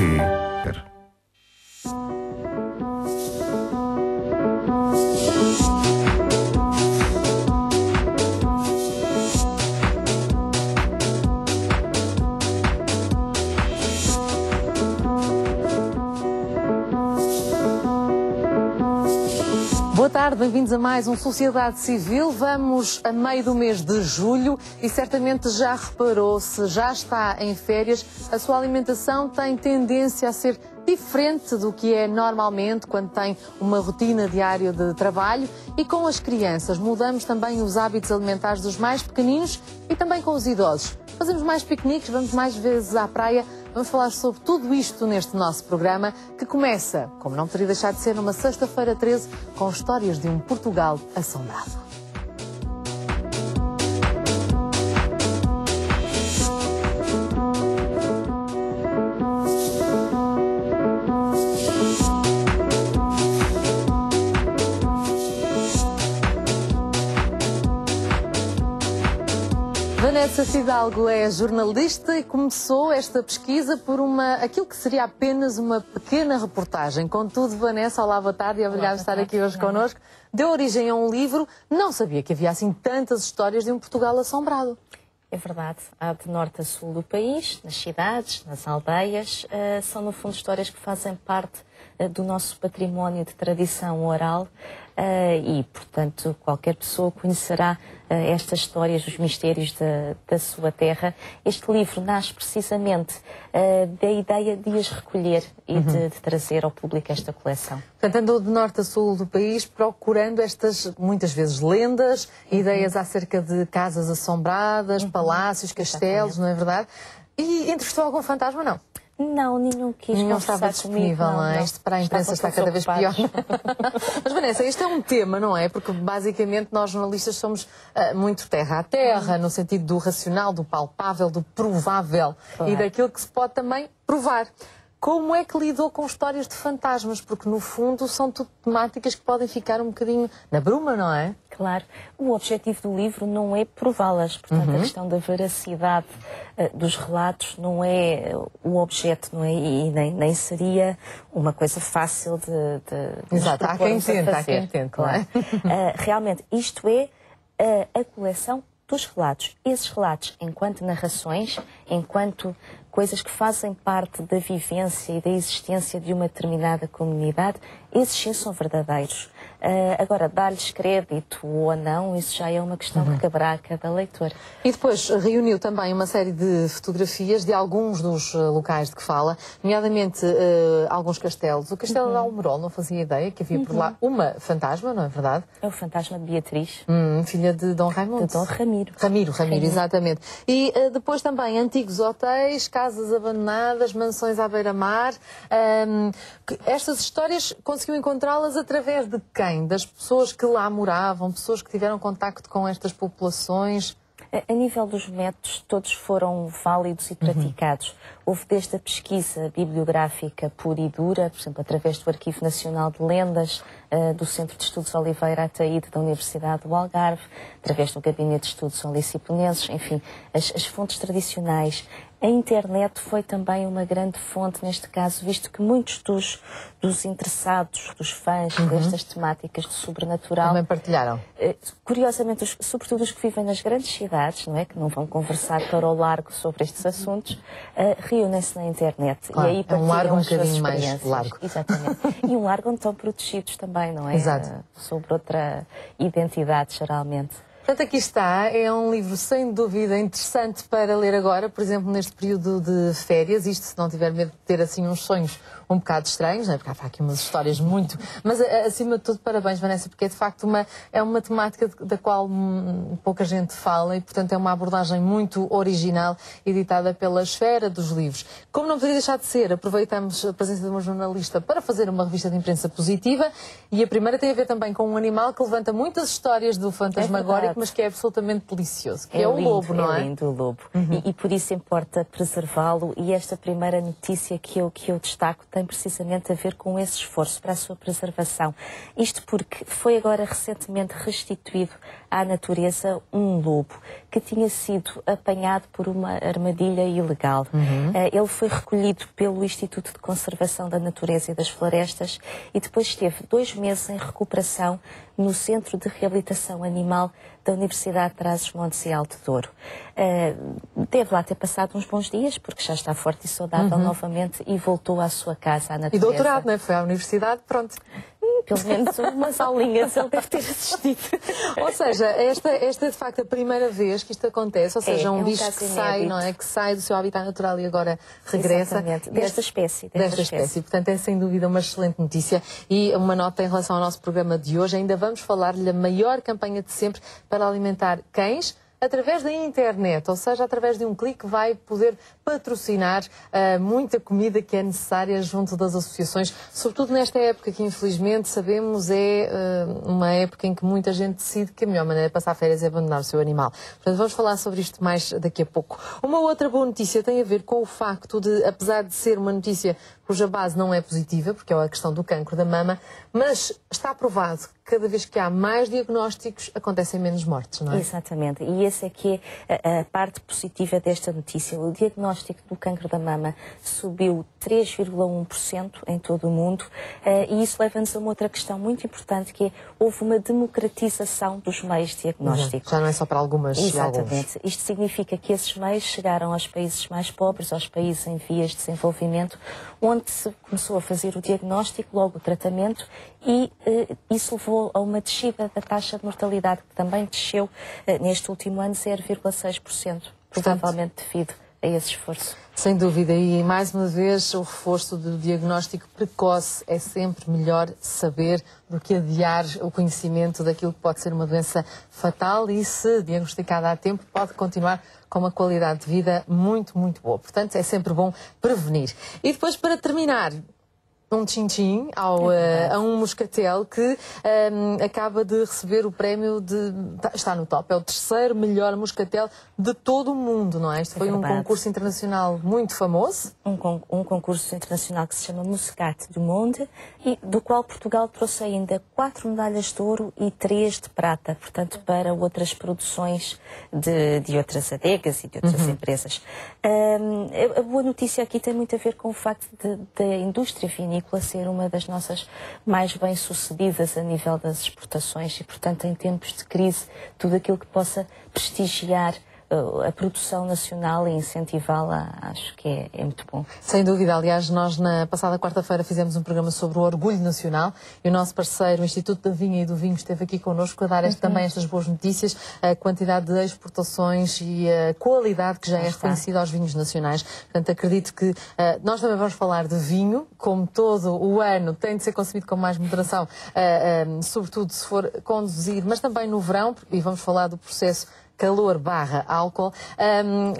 RTP. Boa tarde, bem-vindos a mais um Sociedade Civil. Vamos a meio do mês de julho e certamente já reparou, se já está em férias, a sua alimentação tem tendência a ser diferente do que é normalmente quando tem uma rotina diária de trabalho, e com as crianças mudamos também os hábitos alimentares dos mais pequeninos e também com os idosos. Fazemos mais piqueniques, vamos mais vezes à praia. Vamos falar sobre tudo isto neste nosso programa, que começa, como não poderia deixar de ser, numa sexta-feira 13, com histórias de um Portugal assombrado. Vanessa Fidalgo é jornalista e começou esta pesquisa por aquilo que seria apenas uma pequena reportagem. Contudo, Vanessa, olá, boa tarde e obrigada por estar aqui hoje connosco. Deu origem a um livro, não sabia que havia assim tantas histórias de um Portugal assombrado. É verdade, há de norte a sul do país, nas cidades, nas aldeias, são no fundo histórias que fazem parte do nosso património de tradição oral e, portanto, qualquer pessoa conhecerá estas histórias, os mistérios da sua terra. Este livro nasce precisamente da ideia de as recolher e de trazer ao público esta coleção. Portanto, andou de norte a sul do país procurando estas, muitas vezes, lendas, ideias acerca de casas assombradas, palácios, castelos, não é verdade? E entrevistou algum fantasma, não? Não, nenhum quis Nenhum conversar estava disponível, comigo, não é? Isto para a imprensa está cada vez pior. Mas, Vanessa, isto é um tema, não é? Porque, basicamente, nós jornalistas somos muito terra a terra, no sentido do racional, do palpável, do provável, claro, e daquilo que se pode também provar. Como é que lidou com histórias de fantasmas? Porque, no fundo, são tudo temáticas que podem ficar um bocadinho na bruma, não é? Claro. O objetivo do livro não é prová-las. Portanto, a questão da veracidade dos relatos não é o objeto, não é? E nem seria uma coisa fácil de Exato, há quem tente, claro. Realmente, isto é a coleção dos relatos. Esses relatos, enquanto narrações, enquanto coisas que fazem parte da vivência e da existência de uma determinada comunidade, esses sim são verdadeiros. Agora, dar-lhes crédito ou não, isso já é uma questão que caberá a cada leitor. E depois reuniu também uma série de fotografias de alguns dos locais de que fala, nomeadamente alguns castelos. O castelo de Almorol, não fazia ideia que havia por lá uma fantasma, não é verdade? É o fantasma de Beatriz. Filha de Dom Raimundo. De Dom Ramiro. Ramiro, exatamente. E depois também antigos hotéis, casas abandonadas, mansões à beira-mar. Estas histórias conseguiu encontrá-las através de quem? Das pessoas que lá moravam, pessoas que tiveram contacto com estas populações? A nível dos métodos, todos foram válidos e praticados. Houve desde a pesquisa bibliográfica pura e dura, por exemplo, através do Arquivo Nacional de Lendas, do Centro de Estudos Oliveira Ataíde da Universidade do Algarve, através do Gabinete de Estudos Oliciponenses, enfim, as fontes tradicionais. A internet foi também uma grande fonte neste caso, visto que muitos dos interessados, dos fãs destas temáticas do sobrenatural... Também partilharam. Curiosamente, sobretudo os que vivem nas grandes cidades, não é? Que não vão conversar para o largo sobre estes assuntos, reúnem-se na internet. Claro, e aí é um largo um bocadinho mais largo. Exatamente. E um largo onde estão protegidos também, não é? Exato. Sobre outra identidade, geralmente. Portanto, aqui está, é um livro sem dúvida interessante para ler agora, por exemplo, neste período de férias, isto se não tiver medo de ter assim uns sonhos um bocado estranhos, não é? Porque há aqui umas histórias muito... Mas, acima de tudo, parabéns, Vanessa, porque é de facto uma temática da qual pouca gente fala e, portanto, é uma abordagem muito original, editada pela Esfera dos Livros. Como não poderia deixar de ser, aproveitamos a presença de uma jornalista para fazer uma revista de imprensa positiva, e a primeira tem a ver também com um animal que levanta muitas histórias do fantasmagórico, mas que é absolutamente delicioso, que é o lobo, não é? É lindo o lobo. E por isso importa preservá-lo, e esta primeira notícia que eu destaco tem precisamente a ver com esse esforço para a sua preservação. Isto porque foi agora recentemente restituído à natureza um lobo que tinha sido apanhado por uma armadilha ilegal. Ele foi recolhido pelo Instituto de Conservação da Natureza e das Florestas e depois esteve 2 meses em recuperação no Centro de Reabilitação Animal da Universidade de Trás-os-Montes e Alto Douro. Deve lá ter passado uns bons dias, porque já está forte e saudável novamente e voltou à sua casa, à natureza. E doutorado, não é? Foi à universidade, pronto. Pelo menos umas aulinhas ele deve ter assistido. Ou seja, esta é de facto a primeira vez que isto acontece, ou seja, um bicho que sai, não é? Que sai do seu habitat natural e agora regressa. Exatamente. Desta espécie. Portanto, é sem dúvida uma excelente notícia. E uma nota em relação ao nosso programa de hoje, ainda vamos falar-lhe a maior campanha de sempre para alimentar cães através da internet, ou seja, através de um clique vai poder patrocinar muita comida que é necessária junto das associações, sobretudo nesta época que infelizmente sabemos é uma época em que muita gente decide que a melhor maneira de passar férias é abandonar o seu animal. Portanto, vamos falar sobre isto mais daqui a pouco. Uma outra boa notícia tem a ver com o facto de, apesar de ser uma notícia cuja base não é positiva, porque é a questão do cancro da mama, mas está provado que cada vez que há mais diagnósticos acontecem menos mortes, não é? Exatamente. E essa é que é a parte positiva desta notícia. O diagnóstico do cancro da mama subiu 3,1% em todo o mundo e isso leva-nos a uma outra questão muito importante, que é houve uma democratização dos meios diagnósticos. Já não é só para algumas e alguns. Exatamente. Isto significa que esses meios chegaram aos países mais pobres, aos países em vias de desenvolvimento, onde se começou a fazer o diagnóstico, logo o tratamento, e isso levou a uma descida da taxa de mortalidade, que também desceu neste último ano 0,6%, provavelmente devido a esse esforço. Sem dúvida, e mais uma vez o reforço do diagnóstico precoce. É sempre melhor saber do que adiar o conhecimento daquilo que pode ser uma doença fatal e, se diagnosticada a tempo, pode continuar com uma qualidade de vida muito, muito boa. Portanto, é sempre bom prevenir. E depois, para terminar, um tchim-tchim a um moscatel que acaba de receber o prémio de... Está no top, é o 3º melhor moscatel de todo o mundo, não é? Isto foi um concurso internacional muito famoso. Um concurso internacional que se chama Muscat du Monde e do qual Portugal trouxe ainda 4 medalhas de ouro e 3 de prata, portanto, para outras produções de outras adegas e de outras empresas. A boa notícia aqui tem muito a ver com o facto da indústria vinícola ser uma das nossas mais bem-sucedidas a nível das exportações e, portanto, em tempos de crise, tudo aquilo que possa prestigiar a produção nacional e incentivá-la, acho que é muito bom. Sem dúvida. Aliás, nós na passada quarta-feira fizemos um programa sobre o orgulho nacional e o nosso parceiro, o Instituto da Vinha e do Vinho, esteve aqui connosco a dar também estas boas notícias, a quantidade de exportações e a qualidade que já é reconhecida aos vinhos nacionais. Portanto, acredito que nós também vamos falar de vinho, como todo o ano tem de ser consumido com mais moderação, sobretudo se for conduzir, mas também no verão, e vamos falar do processo calor/álcool.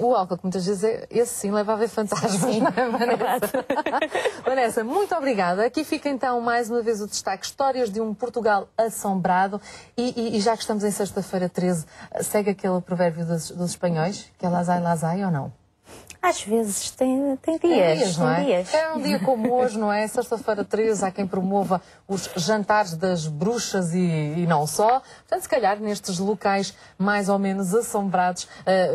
O álcool, que muitas vezes, esse sim leva a ver fantasmas, não é, Vanessa? Vanessa, muito obrigada. Aqui fica então mais uma vez o destaque: histórias de um Portugal assombrado. E já que estamos em sexta-feira 13, segue aquele provérbio dos espanhóis, que é lazai ou não? Às vezes tem dias, não é? É um dia como hoje, não é? Sexta-feira 13, há quem promova os jantares das bruxas e não só. Portanto, se calhar nestes locais mais ou menos assombrados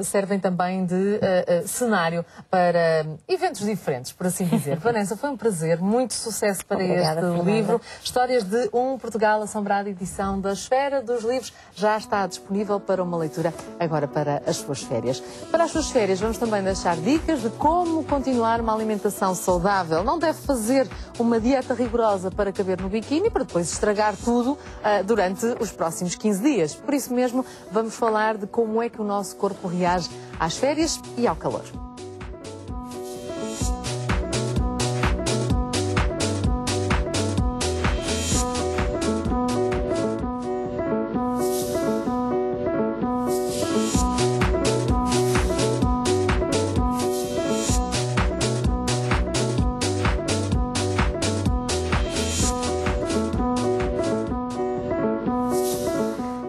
servem também de cenário para eventos diferentes, por assim dizer. Vanessa, foi um prazer, muito sucesso para este livro. Histórias de um Portugal Assombrado, edição da Esfera dos Livros, já está disponível para uma leitura agora para as suas férias. Para as suas férias vamos também deixar dicas de como continuar uma alimentação saudável. Não deve fazer uma dieta rigorosa para caber no biquíni, para depois estragar tudo durante os próximos 15 dias. Por isso mesmo, vamos falar de como é que o nosso corpo reage às férias e ao calor.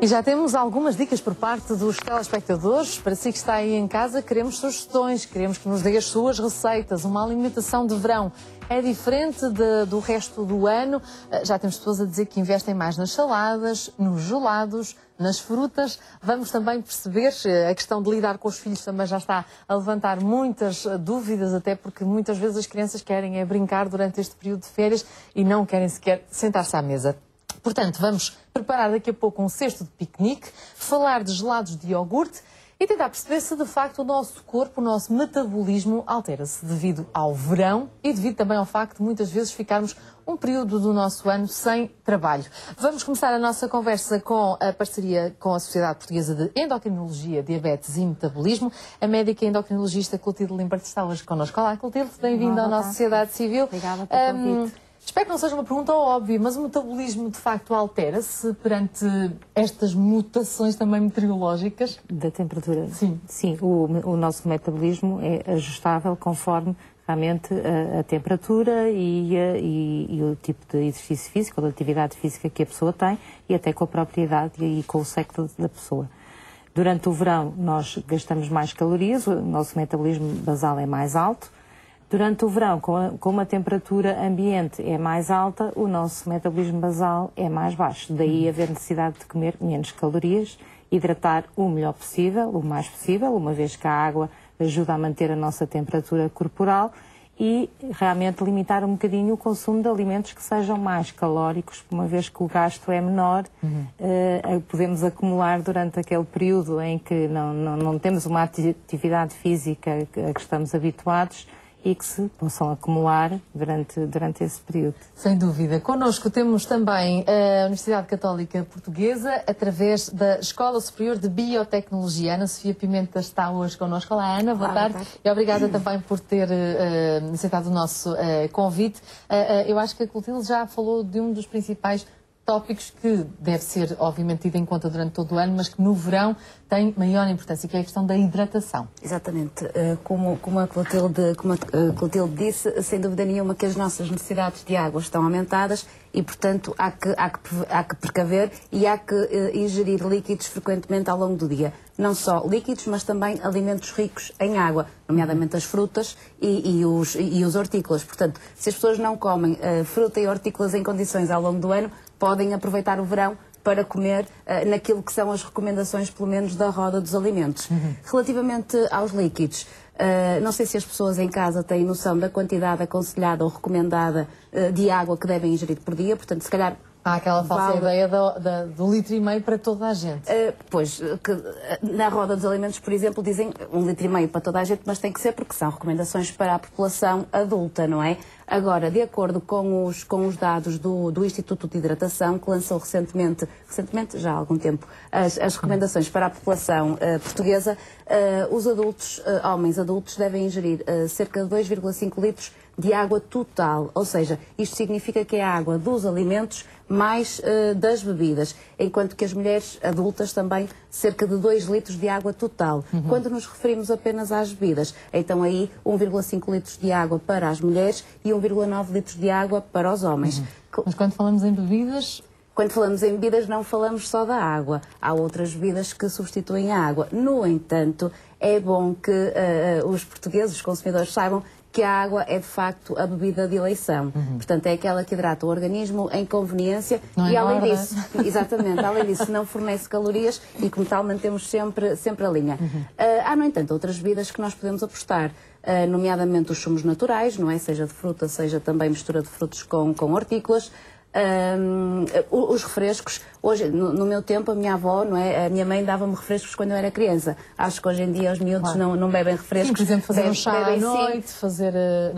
E já temos algumas dicas por parte dos telespectadores. Para si que está aí em casa, queremos sugestões, queremos que nos dê as suas receitas. Uma alimentação de verão é diferente do resto do ano. Já temos pessoas a dizer que investem mais nas saladas, nos gelados, nas frutas. Vamos também perceber a questão de lidar com os filhos também já está a levantar muitas dúvidas, até porque muitas vezes as crianças querem brincar durante este período de férias e não querem sequer sentar-se à mesa. Portanto, vamos preparar daqui a pouco um cesto de piquenique, falar de gelados de iogurte e tentar perceber se de facto o nosso corpo, o nosso metabolismo altera-se devido ao verão e devido também ao facto de muitas vezes ficarmos um período do nosso ano sem trabalho. Vamos começar a nossa conversa com a parceria com a Sociedade Portuguesa de Endocrinologia, Diabetes e Metabolismo. A médica endocrinologista Clotilde Limbert está hoje connosco. Olá, Clotilde, bem-vinda à nossa Sociedade Civil. Obrigada pelo convite. Espero que não seja uma pergunta óbvia, mas o metabolismo de facto altera-se perante estas mutações também meteorológicas? Da temperatura? Sim. Sim, o nosso metabolismo é ajustável conforme realmente a temperatura e o tipo de exercício físico ou de atividade física que a pessoa tem e até com a própria idade e com o sexo da pessoa. Durante o verão nós gastamos mais calorias, o nosso metabolismo basal é mais alto. Durante o verão, com uma temperatura ambiente é mais alta, o nosso metabolismo basal é mais baixo. Daí haver necessidade de comer menos calorias, hidratar o melhor possível, o mais possível, uma vez que a água ajuda a manter a nossa temperatura corporal e realmente limitar um bocadinho o consumo de alimentos que sejam mais calóricos, uma vez que o gasto é menor, podemos acumular durante aquele período em que não temos uma atividade física a que estamos habituados, e que se possam acumular durante esse período. Sem dúvida. Connosco temos também a Universidade Católica Portuguesa, através da Escola Superior de Biotecnologia. Ana Sofia Pimenta está hoje connosco. Olá, Ana, boa tarde. E obrigada também por ter aceitado o nosso convite. Eu acho que a Clotilde já falou de um dos principais tópicos que deve ser, obviamente, tido em conta durante todo o ano, mas que no verão tem maior importância, que é a questão da hidratação. Exatamente. Como a Clotilde disse, sem dúvida nenhuma que as nossas necessidades de água estão aumentadas e, portanto, há que precaver e há que ingerir líquidos frequentemente ao longo do dia. Não só líquidos, mas também alimentos ricos em água, nomeadamente as frutas e os hortícolas. Portanto, se as pessoas não comem fruta e hortícolas em condições ao longo do ano, podem aproveitar o verão para comer naquilo que são as recomendações, pelo menos, da roda dos alimentos. Relativamente aos líquidos, não sei se as pessoas em casa têm noção da quantidade aconselhada ou recomendada de água que devem ingerir por dia, portanto, se calhar... Há aquela falsa ideia do litro e meio para toda a gente. Pois, na roda dos alimentos, por exemplo, dizem 1,5 litro para toda a gente, mas tem que ser porque são recomendações para a população adulta, não é? Agora, de acordo com os dados do Instituto de Hidratação, que lançou recentemente já há algum tempo, as recomendações para a população portuguesa, os adultos, homens adultos, devem ingerir cerca de 2,5 litros de água total, ou seja, isto significa que é a água dos alimentos mais das bebidas, enquanto que as mulheres adultas também cerca de 2 litros de água total. Quando nos referimos apenas às bebidas, então aí 1,5 litros de água para as mulheres e 1,9 litros de água para os homens. Mas quando falamos em bebidas... Quando falamos em bebidas, não falamos só da água. Há outras bebidas que substituem a água. No entanto, é bom que os portugueses, os consumidores, saibam que a água é, de facto, a bebida de eleição. Portanto, é aquela que hidrata o organismo em conveniência não e, além disso, exatamente, além disso, não fornece calorias e, como tal, mantemos sempre a linha. Há, no entanto, outras bebidas que nós podemos apostar, nomeadamente os sumos naturais, não é? Seja de fruta, seja também mistura de frutos com hortícolas. Os refrescos, hoje, no meu tempo, a minha avó, não é? A minha mãe dava-me refrescos quando eu era criança. Acho que hoje em dia os miúdos não bebem refrescos. Sim, por exemplo, fazer um chá à noite, fazer...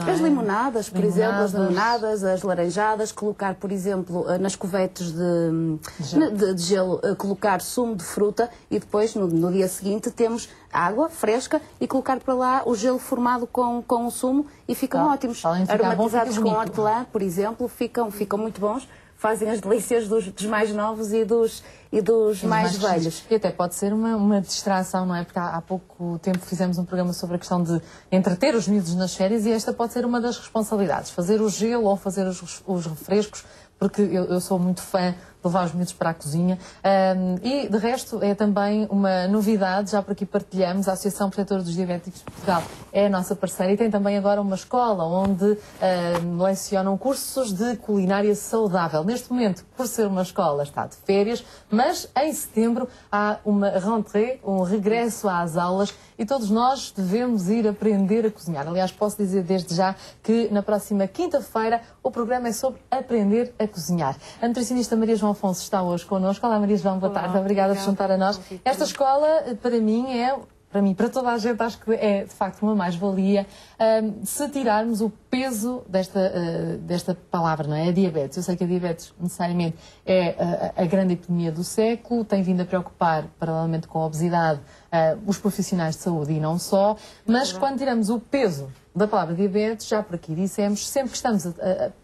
As limonadas, por exemplo, as limonadas, as laranjadas, colocar, por exemplo, nas cuvetes de gelo, colocar sumo de fruta e depois, no dia seguinte, temos água fresca e colocar para lá o gelo formado com o sumo e ficam ótimos. Aromatizados com hortelã, por exemplo, ficam muito bons. Fazem as delícias dos mais novos e dos mais velhos. E até pode ser uma distração, não é? Porque há pouco tempo fizemos um programa sobre a questão de entreter os miúdos nas férias e esta pode ser uma das responsabilidades. Fazer o gelo ou fazer os refrescos, porque eu sou muito fã levar os miúdos para a cozinha. E, de resto, é também uma novidade, já por aqui partilhamos, a Associação Protetora dos Diabéticos de Portugal é a nossa parceira e tem também agora uma escola onde lecionam cursos de culinária saudável. Neste momento, por ser uma escola, está de férias, mas em setembro há uma rentrée, um regresso às aulas e todos nós devemos ir aprender a cozinhar. Aliás, posso dizer desde já que na próxima quinta-feira o programa é sobre aprender a cozinhar. A nutricionista Maria João Afonso está hoje connosco. Olá, Maria João, boa tarde. Obrigada por se juntar a nós. Esta escola, para toda a gente, acho que é de facto uma mais-valia. Se tirarmos o peso desta palavra, não é? A diabetes. Eu sei que a diabetes necessariamente é a grande epidemia do século, tem vindo a preocupar, paralelamente com a obesidade, os profissionais de saúde e não só, mas quando tiramos o peso da palavra diabetes, já por aqui dissemos, sempre que estamos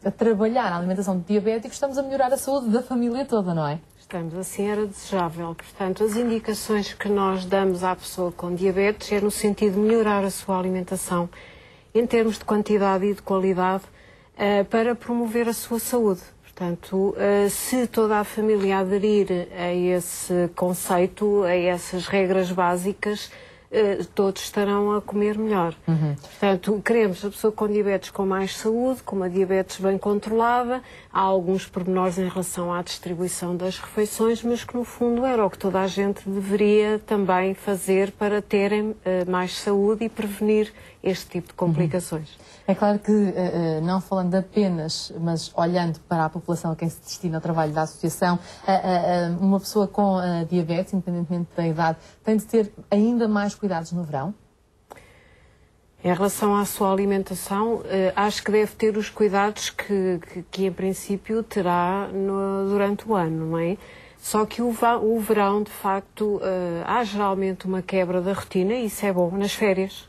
a trabalhar a alimentação de diabéticos, estamos a melhorar a saúde da família toda, não é? Estamos, assim era desejável. Portanto, as indicações que nós damos à pessoa com diabetes é no sentido de melhorar a sua alimentação em termos de quantidade e de qualidade para promover a sua saúde. Portanto, se toda a família aderir a esse conceito, a essas regras básicas, todos estarão a comer melhor. Portanto, queremos a pessoa com diabetes com mais saúde, com uma diabetes bem controlada. Há alguns pormenores em relação à distribuição das refeições, mas que no fundo era o que toda a gente deveria também fazer para terem mais saúde e prevenir este tipo de complicações. É claro que, não falando apenas, mas olhando para a população a quem se destina o trabalho da associação, uma pessoa com diabetes, independentemente da idade, tem de ter ainda mais cuidados no verão? Em relação à sua alimentação, acho que deve ter os cuidados que em princípio terá durante o ano, não é? Só que o verão, de facto, há geralmente uma quebra da rotina e isso é bom nas férias.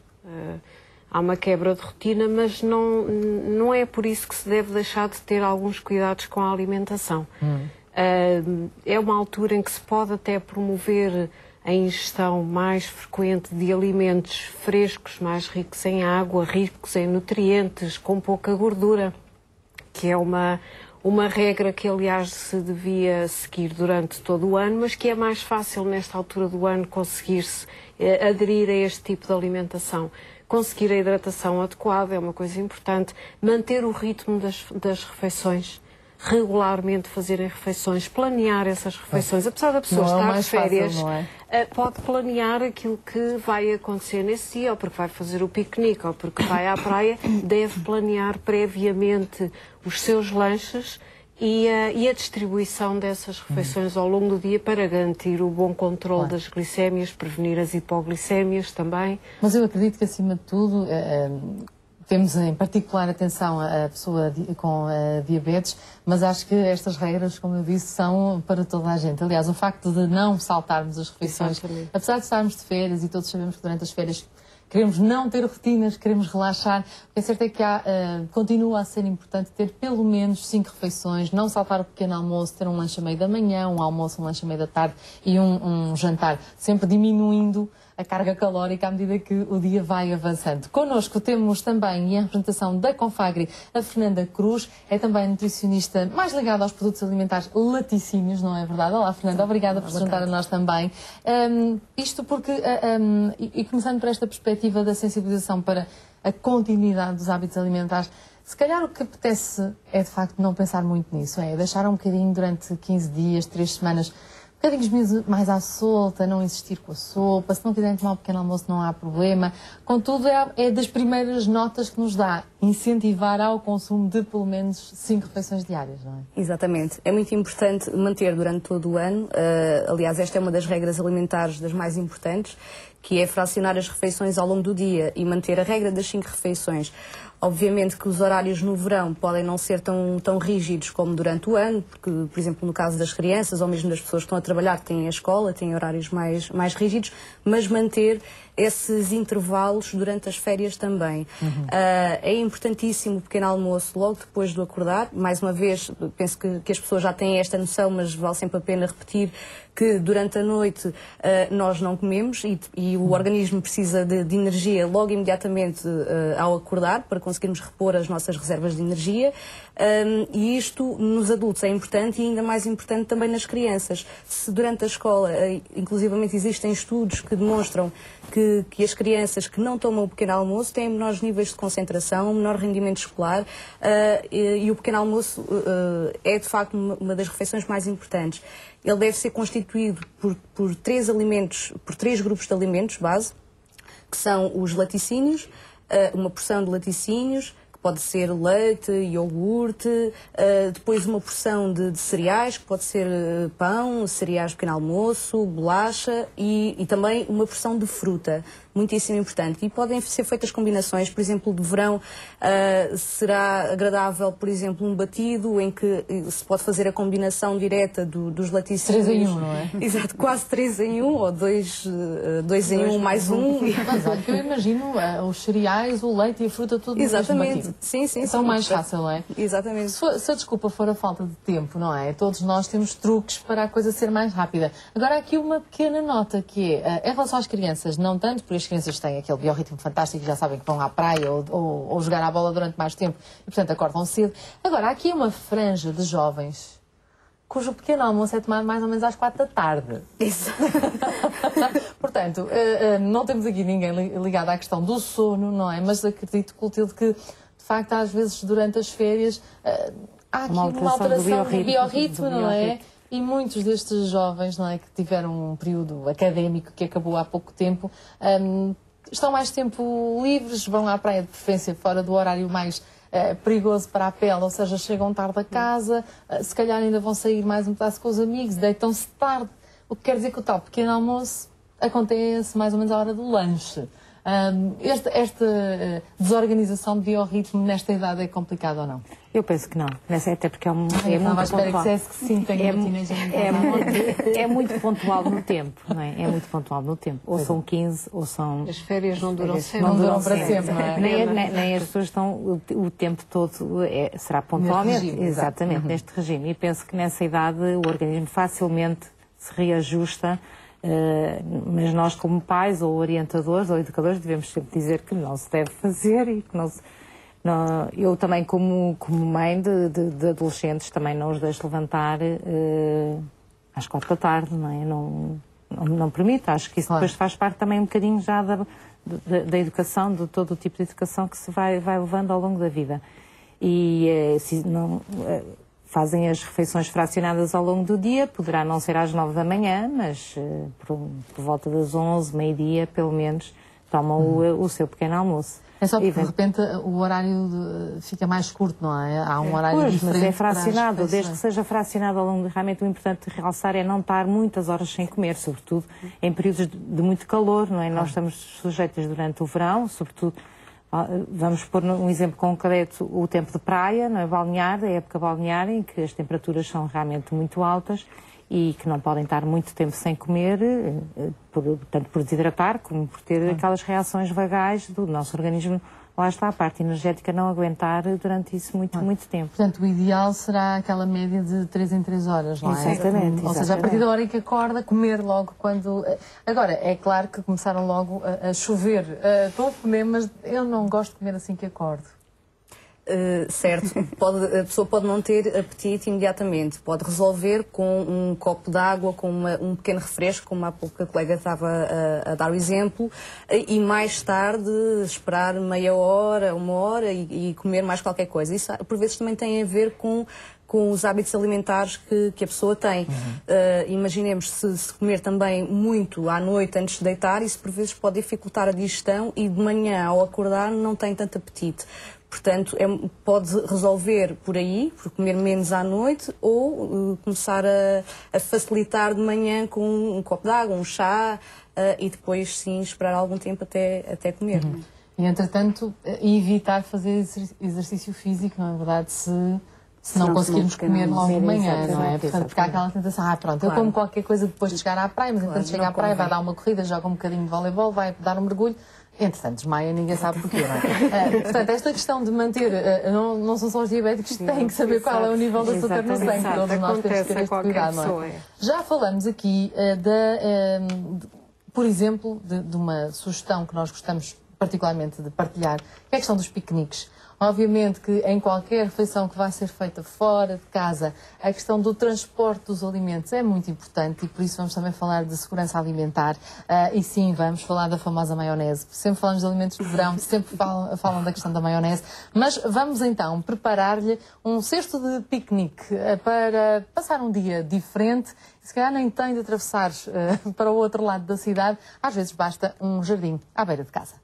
Há uma quebra de rotina, mas não é por isso que se deve deixar de ter alguns cuidados com a alimentação. É uma altura em que se pode até promover a ingestão mais frequente de alimentos frescos, mais ricos em água, ricos em nutrientes, com pouca gordura, que é uma regra que, aliás, se devia seguir durante todo o ano, mas que é mais fácil, nesta altura do ano, conseguir-se aderir a este tipo de alimentação. Conseguir a hidratação adequada é uma coisa importante, manter o ritmo das refeições, regularmente fazerem refeições, planear essas refeições. Apesar da pessoa estar de férias, pode planear aquilo que vai acontecer nesse dia, ou porque vai fazer o piquenique, ou porque vai à praia, deve planear previamente os seus lanches e a distribuição dessas refeições ao longo do dia para garantir o bom controle das glicémias, prevenir as hipoglicémias também. Mas eu acredito que, acima de tudo, temos em particular atenção à pessoa com diabetes, mas acho que estas regras, como eu disse, são para toda a gente. Aliás, o facto de não saltarmos as refeições, apesar de estarmos de férias e todos sabemos que durante as férias queremos não ter rotinas, queremos relaxar. O que é certo é que continua a ser importante ter pelo menos 5 refeições, não saltar o pequeno almoço, ter um lanche a meio da manhã, um almoço, um lanche a meio da tarde e um jantar, sempre diminuindo a carga calórica à medida que o dia vai avançando. Connosco temos também, e a representação da Confagri, a Fernanda Cruz, é também nutricionista mais ligada aos produtos alimentares laticínios, não é verdade? Olá, Fernanda, obrigada por se juntar a nós também. Isto porque, e começando por esta perspectiva da sensibilização para a continuidade dos hábitos alimentares, se calhar o que apetece é, de facto, não pensar muito nisso, é deixar um bocadinho durante 15 dias, 3 semanas, bocadinhos mais à solta, não insistir com a sopa, se não quiserem tomar um pequeno almoço não há problema. Contudo, é das primeiras notas que nos dá incentivar ao consumo de pelo menos 5 refeições diárias, não é? Exatamente. É muito importante manter durante todo o ano, aliás, esta é uma das regras alimentares das mais importantes, que é fracionar as refeições ao longo do dia e manter a regra das 5 refeições. Obviamente que os horários no verão podem não ser tão rígidos como durante o ano, porque, por exemplo, no caso das crianças ou mesmo das pessoas que estão a trabalhar, que têm a escola, têm horários mais rígidos, mas manter esses intervalos durante as férias também. É importantíssimo o pequeno almoço logo depois do acordar. Mais uma vez, penso que as pessoas já têm esta noção, mas vale sempre a pena repetir que durante a noite nós não comemos e o organismo precisa de energia logo imediatamente ao acordar para conseguirmos repor as nossas reservas de energia, e isto nos adultos é importante e ainda mais importante também nas crianças. Se durante a escola, inclusivamente existem estudos que demonstram que as crianças que não tomam o pequeno almoço têm menores níveis de concentração, menor rendimento escolar, e o pequeno almoço é de facto uma das refeições mais importantes. Ele deve ser constituído por três grupos de alimentos base, que são os laticínios, uma porção de laticínios, que pode ser leite, iogurte, depois uma porção de cereais, que pode ser pão, cereais de pequeno almoço, bolacha e também uma porção de fruta, muitíssimo importante. E podem ser feitas combinações, por exemplo, de verão será agradável, por exemplo, um batido em que se pode fazer a combinação direta dos laticínios. 3 em 1, não é? Exato, quase 3 em 1, ou 2 em 1 mais 1. Mas olha, que eu imagino os cereais, o leite e a fruta tudo no mesmo batido. Sim. Então mais fácil, não é? Exatamente. Se a desculpa for a falta de tempo, não é? Todos nós temos truques para a coisa ser mais rápida. Agora, há aqui uma pequena nota que é, em relação às crianças, não tanto, porque as crianças têm aquele biorritmo fantástico, já sabem que vão à praia ou jogar à bola durante mais tempo e, portanto, acordam cedo. Agora, há aqui uma franja de jovens cujo pequeno almoço é tomado mais ou menos às 4 da tarde. Isso. Portanto, não temos aqui ninguém ligado à questão do sono, não é? Mas acredito, Clotilde, que de facto às vezes durante as férias há aqui uma alteração do biorritmo, não é? E muitos destes jovens, não é, que tiveram um período académico que acabou há pouco tempo, estão mais tempo livres, vão à praia de preferência fora do horário mais perigoso para a pele, ou seja, chegam tarde a casa, se calhar ainda vão sair mais um pedaço com os amigos, deitam-se tarde, o que quer dizer que o tal pequeno almoço acontece mais ou menos à hora do lanche. Esta desorganização de biorritmo nesta idade é complicado ou não? Eu penso que não, até porque é muito pontual. É muito pontual no tempo, não é? É muito pontual no tempo. Ou são 15, ou são... As férias não duram sempre. Não duram para sempre, não é? Nem as pessoas estão o tempo todo, será pontualmente, regime, exatamente, neste regime. E penso que nessa idade o organismo facilmente se reajusta. Mas nós, como pais ou orientadores ou educadores, devemos sempre dizer que não se deve fazer e que não se... eu também, como mãe de adolescentes, também não os deixo levantar às 4 da tarde, não é? Não permito. Acho que isso depois faz parte também um bocadinho já da educação, de todo o tipo de educação que se vai levando ao longo da vida. E se não... fazem as refeições fracionadas ao longo do dia, poderá não ser às 9 da manhã, mas por volta das 11, meio-dia, pelo menos, tomam o seu pequeno almoço. É só porque, de repente, o horário fica mais curto, não é? Há um horário diferente. Mas é fracionado, desde que seja fracionado ao longo do dia. Realmente o importante de realçar é não estar muitas horas sem comer, sobretudo em períodos de muito calor, não é? Nós estamos sujeitos durante o verão, sobretudo... Vamos pôr um exemplo concreto, o tempo de praia, não é? Balneário, a época balneária, em que as temperaturas são realmente muito altas e que não podem estar muito tempo sem comer, tanto por desidratar como por ter aquelas reações vagais do nosso organismo. Lá está a parte energética não aguentar durante isso muito tempo. Portanto, o ideal será aquela média de 3 em 3 horas, não é? Exatamente. Ou seja, a partir da hora em que acorda, comer logo quando... Agora, é claro que começaram logo a chover. Estou a comer, mas eu não gosto de comer assim que acordo. Certo, a pessoa pode não ter apetite imediatamente, pode resolver com um copo de água, com um pequeno refresco, como há pouco a colega estava a dar o exemplo, e mais tarde esperar meia hora, 1 hora e comer mais qualquer coisa. Isso por vezes também tem a ver com os hábitos alimentares que a pessoa tem. Imaginemos se comer também muito à noite antes de deitar, isso por vezes pode dificultar a digestão e de manhã ao acordar não tem tanto apetite. Portanto, pode resolver por aí, por comer menos à noite, ou começar a facilitar de manhã com um copo de água, um chá, e depois sim esperar algum tempo até comer. E entretanto, evitar fazer exercício físico, não é verdade? Se não conseguirmos comer logo de manhã, não é? Portanto, porque há aquela tentação, pronto, eu como qualquer coisa depois de chegar à praia, mas enquanto chega à praia vai dar uma corrida, joga um bocadinho de voleibol, vai dar um mergulho. Entretanto, desmaia, ninguém sabe porquê, não é? Portanto, esta questão de manter, não são só os diabéticos que têm que saber qual é o nível de açúcar no sangue, todos nós temos que ter este cuidado, não é? Já falamos aqui, por exemplo, de uma sugestão que nós gostamos particularmente de partilhar, que é a questão dos piqueniques. Obviamente que em qualquer refeição que vai ser feita fora de casa, a questão do transporte dos alimentos é muito importante e por isso vamos também falar de segurança alimentar. E sim, vamos falar da famosa maionese. Sempre falamos de alimentos de verão, sempre falam da questão da maionese. Mas vamos então preparar-lhe um cesto de piquenique para passar um dia diferente. Se calhar nem tem de atravessar para o outro lado da cidade. Às vezes basta um jardim à beira de casa.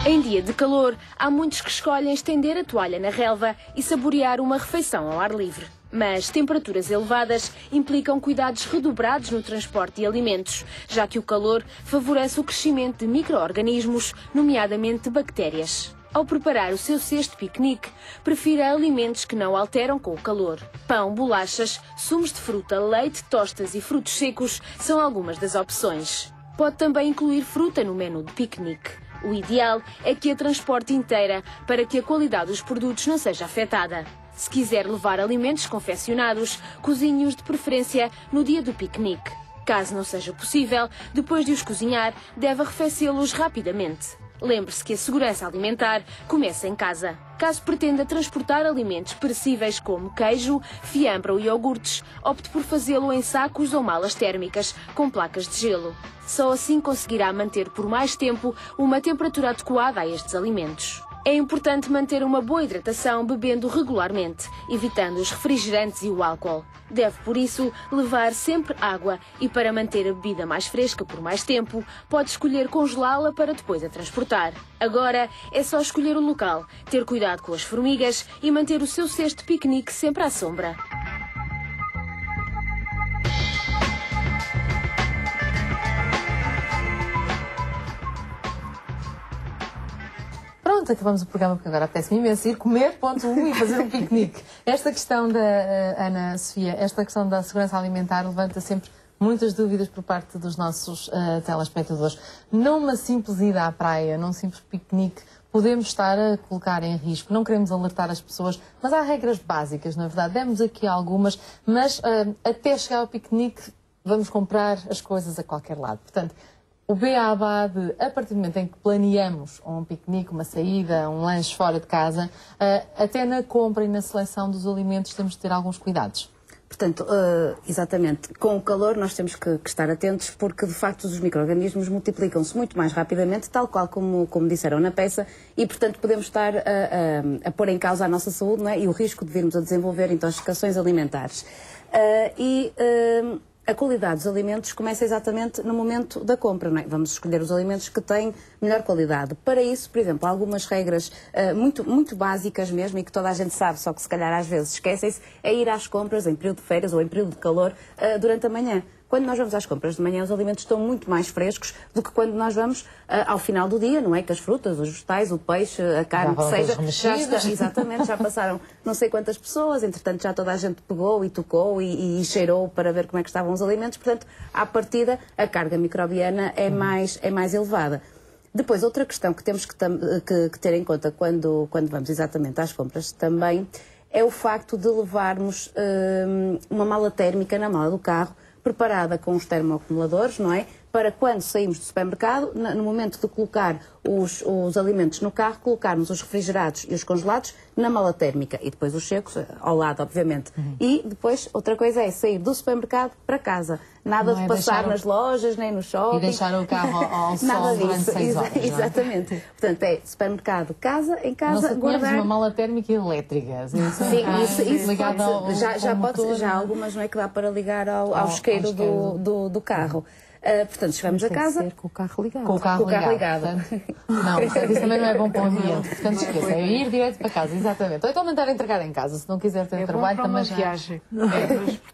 Em dia de calor, há muitos que escolhem estender a toalha na relva e saborear uma refeição ao ar livre. Mas temperaturas elevadas implicam cuidados redobrados no transporte de alimentos, já que o calor favorece o crescimento de micro-organismos, nomeadamente bactérias. Ao preparar o seu cesto de piquenique, prefira alimentos que não alteram com o calor. Pão, bolachas, sumos de fruta, leite, tostas e frutos secos são algumas das opções. Pode também incluir fruta no menu de piquenique. O ideal é que a transporte inteira para que a qualidade dos produtos não seja afetada. Se quiser levar alimentos confeccionados, cozinhe-os de preferência no dia do piquenique. Caso não seja possível, depois de os cozinhar, deve arrefecê-los rapidamente. Lembre-se que a segurança alimentar começa em casa. Caso pretenda transportar alimentos perecíveis como queijo, fiambre ou iogurtes, opte por fazê-lo em sacos ou malas térmicas com placas de gelo. Só assim conseguirá manter por mais tempo uma temperatura adequada a estes alimentos. É importante manter uma boa hidratação bebendo regularmente, evitando os refrigerantes e o álcool. Deve, por isso, levar sempre água e, para manter a bebida mais fresca por mais tempo, pode escolher congelá-la para depois a transportar. Agora é só escolher o local, ter cuidado com as formigas e manter o seu cesto de piquenique sempre à sombra. Pronto, acabamos o programa porque agora apetece-me imenso ir comer, ponto 1 e fazer um piquenique. Esta questão da Ana Sofia, esta questão da segurança alimentar levanta sempre muitas dúvidas por parte dos nossos telespectadores. Numa simples ida à praia, num simples piquenique, podemos estar a colocar em risco. Não queremos alertar as pessoas, mas há regras básicas, na verdade. Demos aqui algumas, mas até chegar ao piquenique vamos comprar as coisas a qualquer lado. Portanto, o beabá de, a partir do momento em que planeamos um piquenique, uma saída, um lanche fora de casa, até na compra e na seleção dos alimentos temos de ter alguns cuidados. Portanto, exatamente, com o calor nós temos que estar atentos porque, de facto, os micro-organismos multiplicam-se muito mais rapidamente, tal qual como disseram na peça, e, portanto, podemos estar a pôr em causa a nossa saúde, não é? E o risco de virmos a desenvolver intoxicações alimentares. A qualidade dos alimentos começa exatamente no momento da compra, não é? Vamos escolher os alimentos que têm melhor qualidade. Para isso, por exemplo, há algumas regras muito básicas mesmo e que toda a gente sabe, só que se calhar às vezes esquecem-se, é ir às compras em período de férias ou em período de calor durante a manhã. Quando nós vamos às compras de manhã, os alimentos estão muito mais frescos do que quando nós vamos ao final do dia, não é? Que as frutas, os vegetais, o peixe, a carne, que seja, exatamente, já passaram não sei quantas pessoas, entretanto já toda a gente pegou e tocou e cheirou para ver como é que estavam os alimentos, portanto, à partida, a carga microbiana é mais elevada. Depois, outra questão que temos que ter em conta quando vamos exatamente às compras também é o facto de levarmos uma mala térmica na mala do carro, preparada com os termoacumuladores, não é? Para quando saímos do supermercado, no momento de colocar os alimentos no carro, colocarmos os refrigerados e os congelados na mala térmica e depois os secos ao lado, obviamente. E depois, outra coisa é sair do supermercado para casa. Nada de passar nas lojas, nem no shopping. E deixar o carro ao sol durante 6 horas. Exatamente. Não é? Portanto, é supermercado, casa, em casa, não guardar... uma mala térmica elétrica. Isso ligado já há algumas, não é, que dá para ligar ao isqueiro do carro. Portanto, chegamos a casa... Ser com o carro ligado. Com o carro ligado. Portanto, não, isso também não é bom para o ambiente. Portanto, esqueça, é ir direto para casa, exatamente. Ou então mandar entregar em casa, se não quiser ter trabalho, também já... viagem.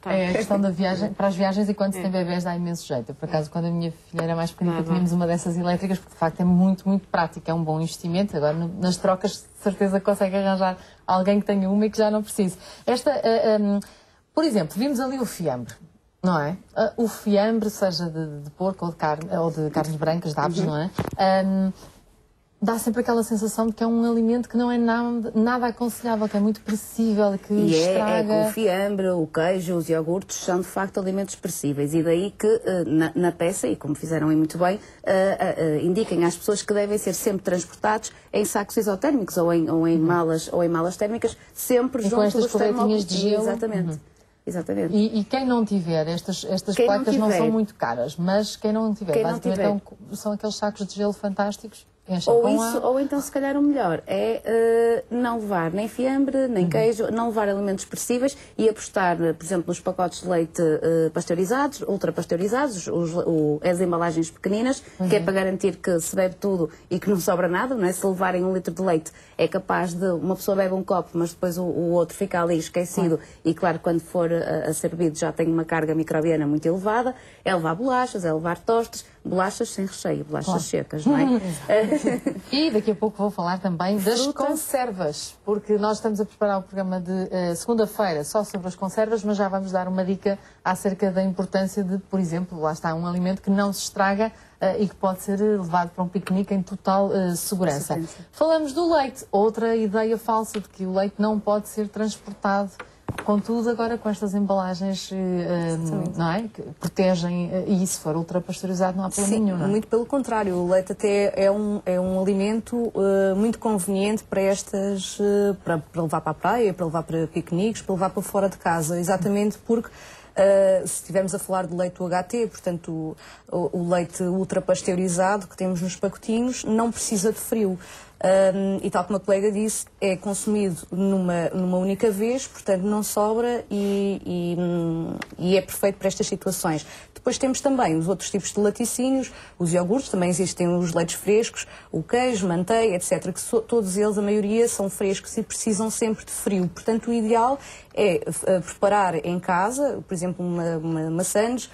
É a questão da viagem, para as viagens e quando se tem bebés dá imenso jeito. Por acaso, quando a minha filha era mais pequenina, tínhamos uma dessas elétricas, porque de facto é muito, muito prático, é um bom investimento. Agora, nas trocas, de certeza consegue arranjar alguém que tenha uma e que já não precise. Por exemplo, vimos ali o fiambre. Não é? O fiambre, seja de porco ou de carnes brancas, de aves, não é? dá sempre aquela sensação de que é um alimento que não é nada aconselhável, que é muito perecível, que estraga. É que o fiambre, o queijo, os iogurtes são de facto alimentos perecíveis e daí que na peça, e como fizeram aí muito bem, indiquem às pessoas que devem ser sempre transportados em sacos isotérmicos ou em malas térmicas, sempre junto com estas dos cobertinhas de gelo. Exatamente. Exatamente. E quem não tiver, estas placas não são muito caras, mas quem não tiver, basicamente são aqueles sacos de gelo fantásticos. Ou então, se calhar, o melhor é não levar nem fiambre, nem queijo, não levar alimentos perecíveis e apostar, por exemplo, nos pacotes de leite pasteurizados, ultrapasteurizados, as embalagens pequeninas, que é para garantir que se bebe tudo e que não sobra nada, não é? Se levarem 1 litro de leite, é capaz de uma pessoa bebe um copo, mas depois o outro fica ali esquecido e, claro, quando for a ser bebido já tem uma carga microbiana muito elevada. É levar bolachas, é levar tostes, bolachas sem recheio, bolachas secas, não é? E daqui a pouco vou falar também das conservas, porque nós estamos a preparar o programa de segunda-feira só sobre as conservas, mas já vamos dar uma dica acerca da importância de, por exemplo, lá está um alimento que não se estraga e que pode ser levado para um piquenique em total segurança. Falamos do leite, outra ideia falsa de que o leite não pode ser transportado. Contudo, agora com estas embalagens não é? Que protegem, e se for ultrapasteurizado não há problema nenhum, não é? Muito pelo contrário, o leite até é um alimento muito conveniente para para levar para a praia, para levar para piqueniques, para levar para fora de casa, exatamente porque se estivermos a falar de leite UHT, portanto o leite ultrapasteurizado que temos nos pacotinhos, não precisa de frio. E tal como a colega disse, é consumido numa única vez, portanto não sobra e é perfeito para estas situações. Depois temos também os outros tipos de laticínios, os iogurtes, também existem os leites frescos, o queijo, manteiga, etc., que todos eles, a maioria, são frescos e precisam sempre de frio. Portanto, o ideal é preparar em casa, por exemplo, uma maçãs,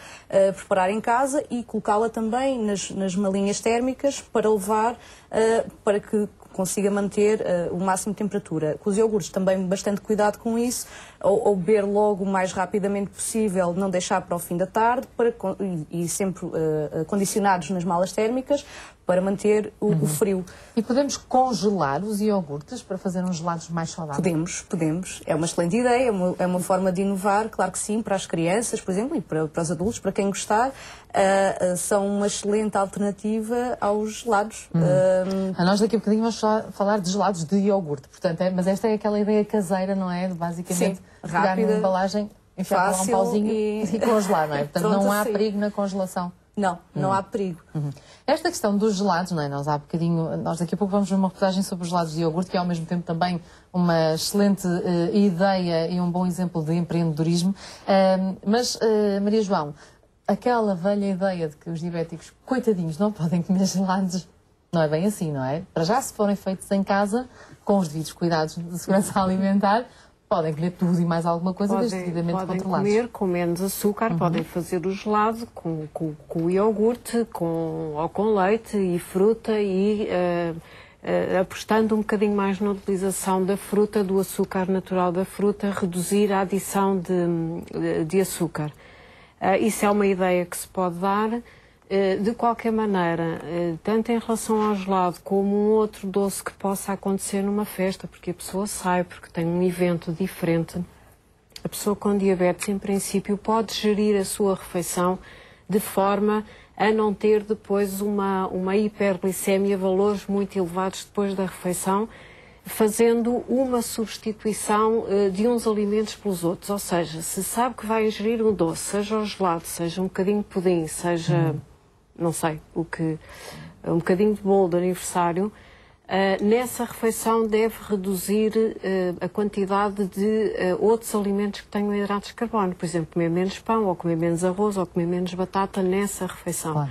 preparar em casa e colocá-la também nas malinhas térmicas para levar, para que consiga manter o máximo de temperatura. Com os iogurtes também bastante cuidado com isso, ou beber logo o mais rapidamente possível, não deixar para o fim da tarde, e sempre condicionados nas malas térmicas, para manter o frio. E podemos congelar os iogurtes para fazer uns gelados mais saudáveis? Podemos. É uma excelente ideia, é uma forma de inovar, claro que sim, para as crianças, por exemplo, e para os adultos, para quem gostar, são uma excelente alternativa aos gelados. Nós daqui a bocadinho vamos falar de gelados de iogurte, portanto, mas esta é aquela ideia caseira, não é? De basicamente pegar numa embalagem, enfiar lá um pauzinho e congelar, não é? Portanto, não há perigo na congelação. Não há perigo. Esta questão dos gelados, não é? Nós daqui a pouco vamos ver uma reportagem sobre os gelados de iogurte, que é ao mesmo tempo também uma excelente ideia e um bom exemplo de empreendedorismo. Mas, Maria João, aquela velha ideia de que os diabéticos, coitadinhos, não podem comer gelados, não é bem assim, não é? Para já, se forem feitos em casa, com os devidos cuidados de segurança alimentar, podem comer tudo e mais alguma coisa, devidamente controlados. Podem comer com menos açúcar, podem fazer o gelado com o iogurte, ou com leite e fruta e apostando um bocadinho mais na utilização da fruta, do açúcar natural da fruta, reduzir a adição de açúcar. Isso é uma ideia que se pode dar. De qualquer maneira, tanto em relação ao gelado como um outro doce que possa acontecer numa festa, porque a pessoa sai, porque tem um evento diferente, a pessoa com diabetes, em princípio, pode gerir a sua refeição de forma a não ter depois uma hiperglicemia, valores muito elevados depois da refeição, fazendo uma substituição de uns alimentos pelos outros. Ou seja, se sabe que vai ingerir um doce, seja o gelado, seja um bocadinho de pudim, seja... não sei, um bocadinho de bolo de aniversário, nessa refeição deve reduzir a quantidade de outros alimentos que tenham hidratos de carbono. Por exemplo, comer menos pão, ou comer menos arroz, ou comer menos batata nessa refeição. Claro.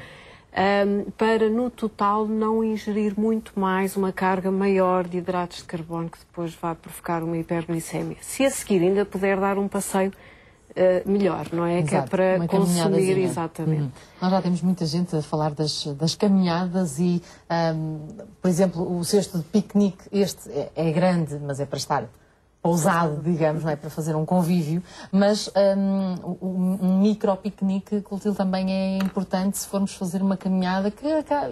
Para, no total, não ingerir muito mais uma carga maior de hidratos de carbono que depois vá provocar uma hiperglicemia. Se a seguir ainda puder dar um passeio, melhor, não é? Exato, que é para consumir, exatamente. Nós já temos muita gente a falar das caminhadas e, por exemplo, o cesto de piquenique, este é grande, mas é para estar ousado, digamos, não é? Para fazer um convívio, mas um micro-piquenique, Clotilde, também é importante se formos fazer uma caminhada que,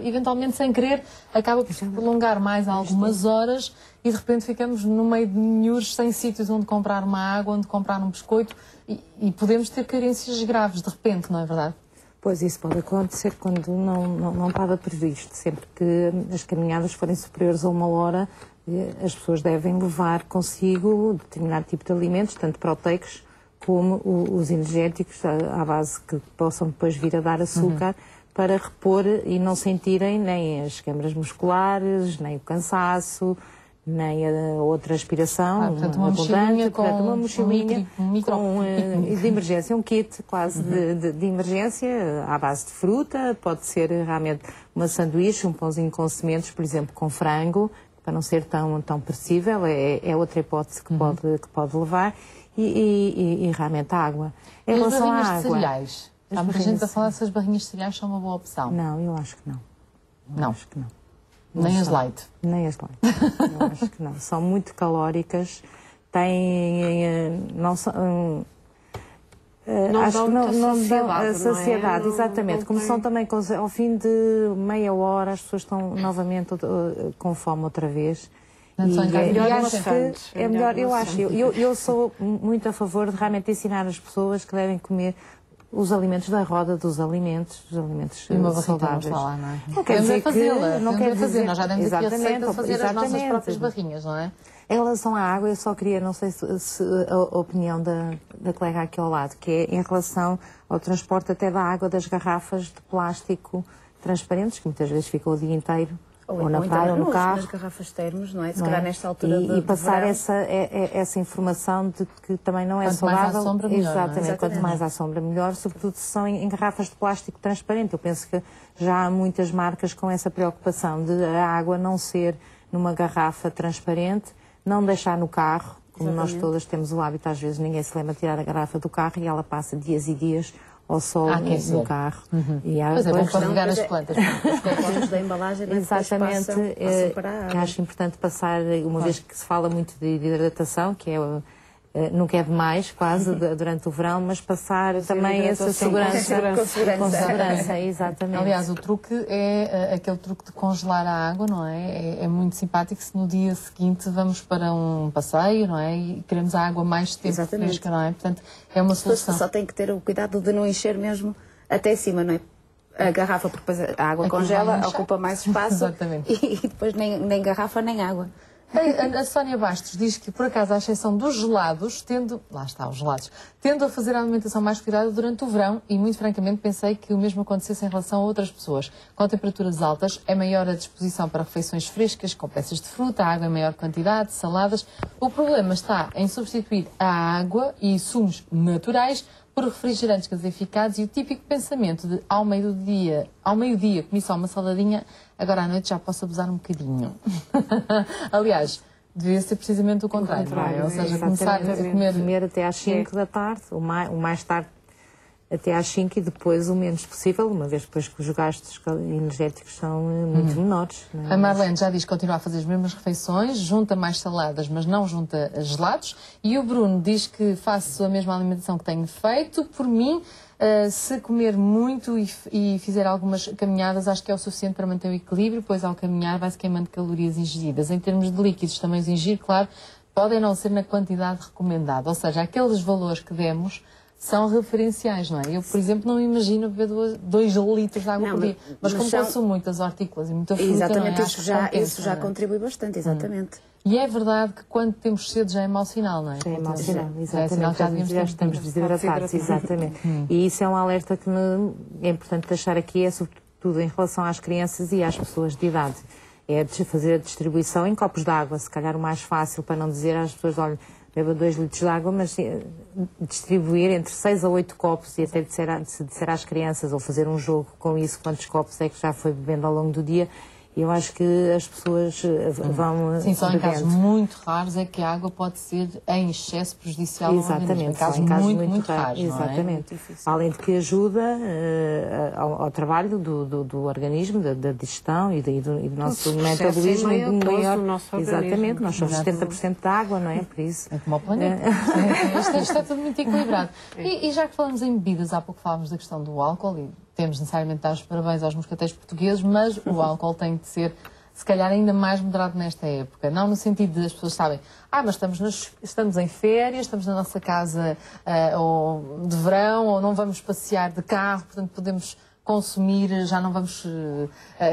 eventualmente, sem querer, acaba por se prolongar mais algumas horas e, de repente, ficamos no meio de nhures, sem sítios onde comprar uma água, onde comprar um biscoito e podemos ter carências graves, de repente, não é verdade? Pois isso pode acontecer quando não estava previsto. Sempre que as caminhadas forem superiores a 1 hora, as pessoas devem levar consigo determinado tipo de alimentos, tanto proteicos como os energéticos, à base que possam depois vir a dar açúcar, para repor e não sentirem nem as câmaras musculares, nem o cansaço, nem a outra aspiração, portanto, uma mochilinha de emergência, um kit quase de emergência à base de fruta, pode ser realmente uma sanduíche, um pãozinho com sementes, por exemplo, com frango, para não ser tão perecível, é outra hipótese que pode levar, e realmente a água. Em relação à água, cereais, há muita gente a falar se as barrinhas de cereais são uma boa opção. Não, eu acho que não. Não? Acho que não. Nem as light? Nem as light. Eu acho que não. São muito calóricas, têm... não dão a saciedade, exatamente. Como são também, ao fim de meia hora, as pessoas estão novamente com fome outra vez. É melhor, eu acho. Eu sou muito a favor de realmente ensinar as pessoas que devem comer os alimentos da roda dos alimentos, os alimentos saudáveis. Falar, não é? Não quer dizer que... Não quer dizer, nós já demos aqui a receita de fazer as nossas próprias barrinhas, não é? Em relação à água, eu só queria, não sei se a opinião da colega aqui ao lado, que é em relação ao transporte até da água das garrafas de plástico transparentes, que muitas vezes ficam o dia inteiro, ou na praia, ou no carro. Nas garrafas termos, não é? Se calhar nesta altura e passar essa informação de que também não é saudável. Quanto mais à sombra, melhor. Exatamente, quanto mais à sombra, melhor, sobretudo se são em garrafas de plástico transparente. Eu penso que já há muitas marcas com essa preocupação de a água não ser numa garrafa transparente, não deixar no carro, como nós todas temos o hábito, às vezes ninguém se lembra de tirar a garrafa do carro e ela passa dias e dias ao sol no carro. E pois é bom para regar as plantas. Os compostos da embalagem exatamente, passam para a água. Que acho importante passar, uma vez que se fala muito de hidratação, que é... nunca é demais, quase, durante o verão, mas passar também essa segurança. Com segurança, exatamente. Aliás, o truque é aquele truque de congelar a água, não é? É muito simpático se no dia seguinte vamos para um passeio, não é? E queremos a água mais tempo fresca, não é? Portanto, é uma solução. Só tem que ter o cuidado de não encher mesmo até cima, não é? A garrafa, porque depois a água congela, ocupa mais espaço e depois nem garrafa nem água. A Sónia Bastos diz que, por acaso, à exceção dos gelados, lá está, os gelados, tendo a fazer a alimentação mais cuidada durante o verão e, muito francamente, pensei que o mesmo acontecesse em relação a outras pessoas. Com temperaturas altas, é maior a disposição para refeições frescas, com peças de fruta, água em maior quantidade, saladas. O problema está em substituir a água e sumos naturais por refrigerantes gaseificados e o típico pensamento de ao meio-dia comi só uma saladinha, agora à noite já posso abusar um bocadinho. Aliás, devia ser precisamente o contrário, não é? Ou seja, começar a comer até às 5 da tarde, o mais tarde até às 5 e depois o menos possível, uma vez depois que os gastos energéticos são muito menores. Não é? A Marlene já diz que continua a fazer as mesmas refeições, junta mais saladas, mas não junta gelados. E o Bruno diz que faço a mesma alimentação que tenho feito. Por mim, se comer muito e fizer algumas caminhadas, acho que é o suficiente para manter o equilíbrio, pois ao caminhar vai-se queimando calorias ingeridas. Em termos de líquidos, também os ingerir, claro, podem não ser na quantidade recomendada. Ou seja, aqueles valores que demos são referenciais, não é? Eu, por exemplo, não imagino beber 2 litros de água por dia. Mas como consumo muitas hortícolas e muita fruta, exatamente, não é? isso já contribui bastante, exatamente. E é verdade que quando temos sede já é mau sinal, não é? Já é mau sinal, exatamente. Já estamos desidratados, exatamente. E isso é um alerta que é importante deixar aqui, é sobretudo em relação às crianças e às pessoas de idade. É de fazer a distribuição em copos de água, se calhar o mais fácil, para não dizer às pessoas, olha, beba 2 litros de água, mas distribuir entre 6 a 8 copos e até disser às crianças, ou fazer um jogo com isso, quantos copos é que já foi bebendo ao longo do dia, E eu acho que as pessoas vão... Sim, só em casos muito raros é que a água pode ser em excesso prejudicial ao organismo. Em casos muito raros, exatamente. Não é? Além de que ajuda ao trabalho do organismo, da digestão e do nosso metabolismo maior. Exatamente, nós somos 70% de água, não é? Por isso. É como o planeta. Isto está tudo muito equilibrado. E já que falamos em bebidas, há pouco falámos da questão do álcool e temos necessariamente de dar os parabéns aos moscateiros portugueses, mas o álcool tem de ser, se calhar, ainda mais moderado nesta época. Não no sentido de as pessoas sabem, mas estamos em férias, estamos na nossa casa ou de verão, ou não vamos passear de carro, portanto podemos consumir, já não vamos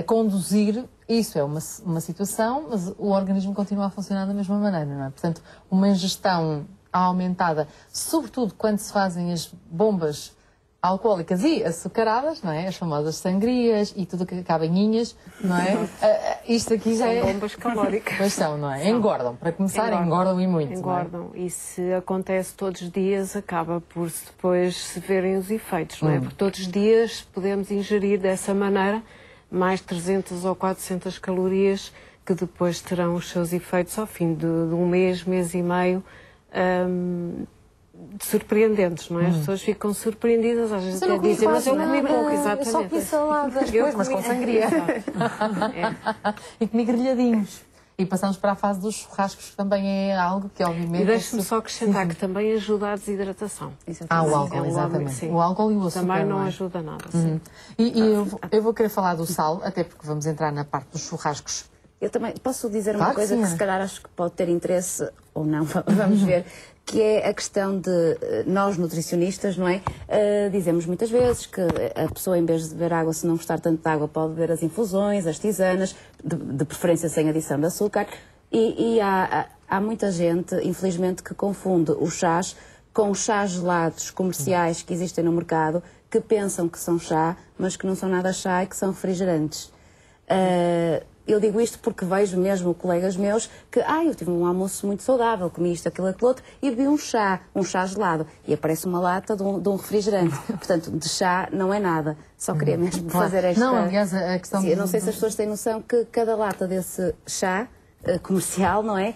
conduzir. Isso é uma situação, mas o organismo continua a funcionar da mesma maneira, não é? Portanto, uma ingestão aumentada, sobretudo quando se fazem as bombas alcoólicas e açucaradas, não é? As famosas sangrias e tudo o que acaba em inhas, não é? Isto aqui já é... São bombas calóricas. Pois são, não é? Engordam. Para começar, engordam e muito. Engordam. Não é? E se acontece todos os dias, acaba por depois se verem os efeitos, não é? Porque todos os dias podemos ingerir dessa maneira mais 300 ou 400 calorias que depois terão os seus efeitos ao fim de um mês, mês e meio, surpreendentes, não é? As pessoas ficam surpreendidas, às vezes até dizem, mas eu comi pouco, exatamente. Eu só comi saladas, mas com sangria. E comi grelhadinhos. E passamos para a fase dos churrascos, que também é algo que, obviamente... E deixe-me só acrescentar que também ajuda à desidratação. O álcool, exatamente. O álcool e o açúcar. Também não ajuda nada, sim. E eu vou querer falar do sal, até porque vamos entrar na parte dos churrascos. Eu também posso dizer uma coisa que se calhar acho que pode ter interesse ou não, vamos ver, que é a questão de nós nutricionistas, não é? Dizemos muitas vezes que a pessoa, em vez de beber água, se não gostar tanto de água, pode beber as infusões, as tisanas, de preferência sem adição de açúcar. E há muita gente, infelizmente, que confunde os chás com os chás gelados comerciais que existem no mercado, que pensam que são chá, mas que não são nada chá e que são refrigerantes. Eu digo isto porque vejo mesmo colegas meus que, eu tive um almoço muito saudável, comi isto, aquilo, aquilo outro, e bebi um chá gelado, e aparece uma lata de um refrigerante. Portanto, de chá não é nada. Só queria mesmo fazer esta... Não, aliás, a questão... Sim, eu não sei se as pessoas têm noção que cada lata desse chá comercial, não é?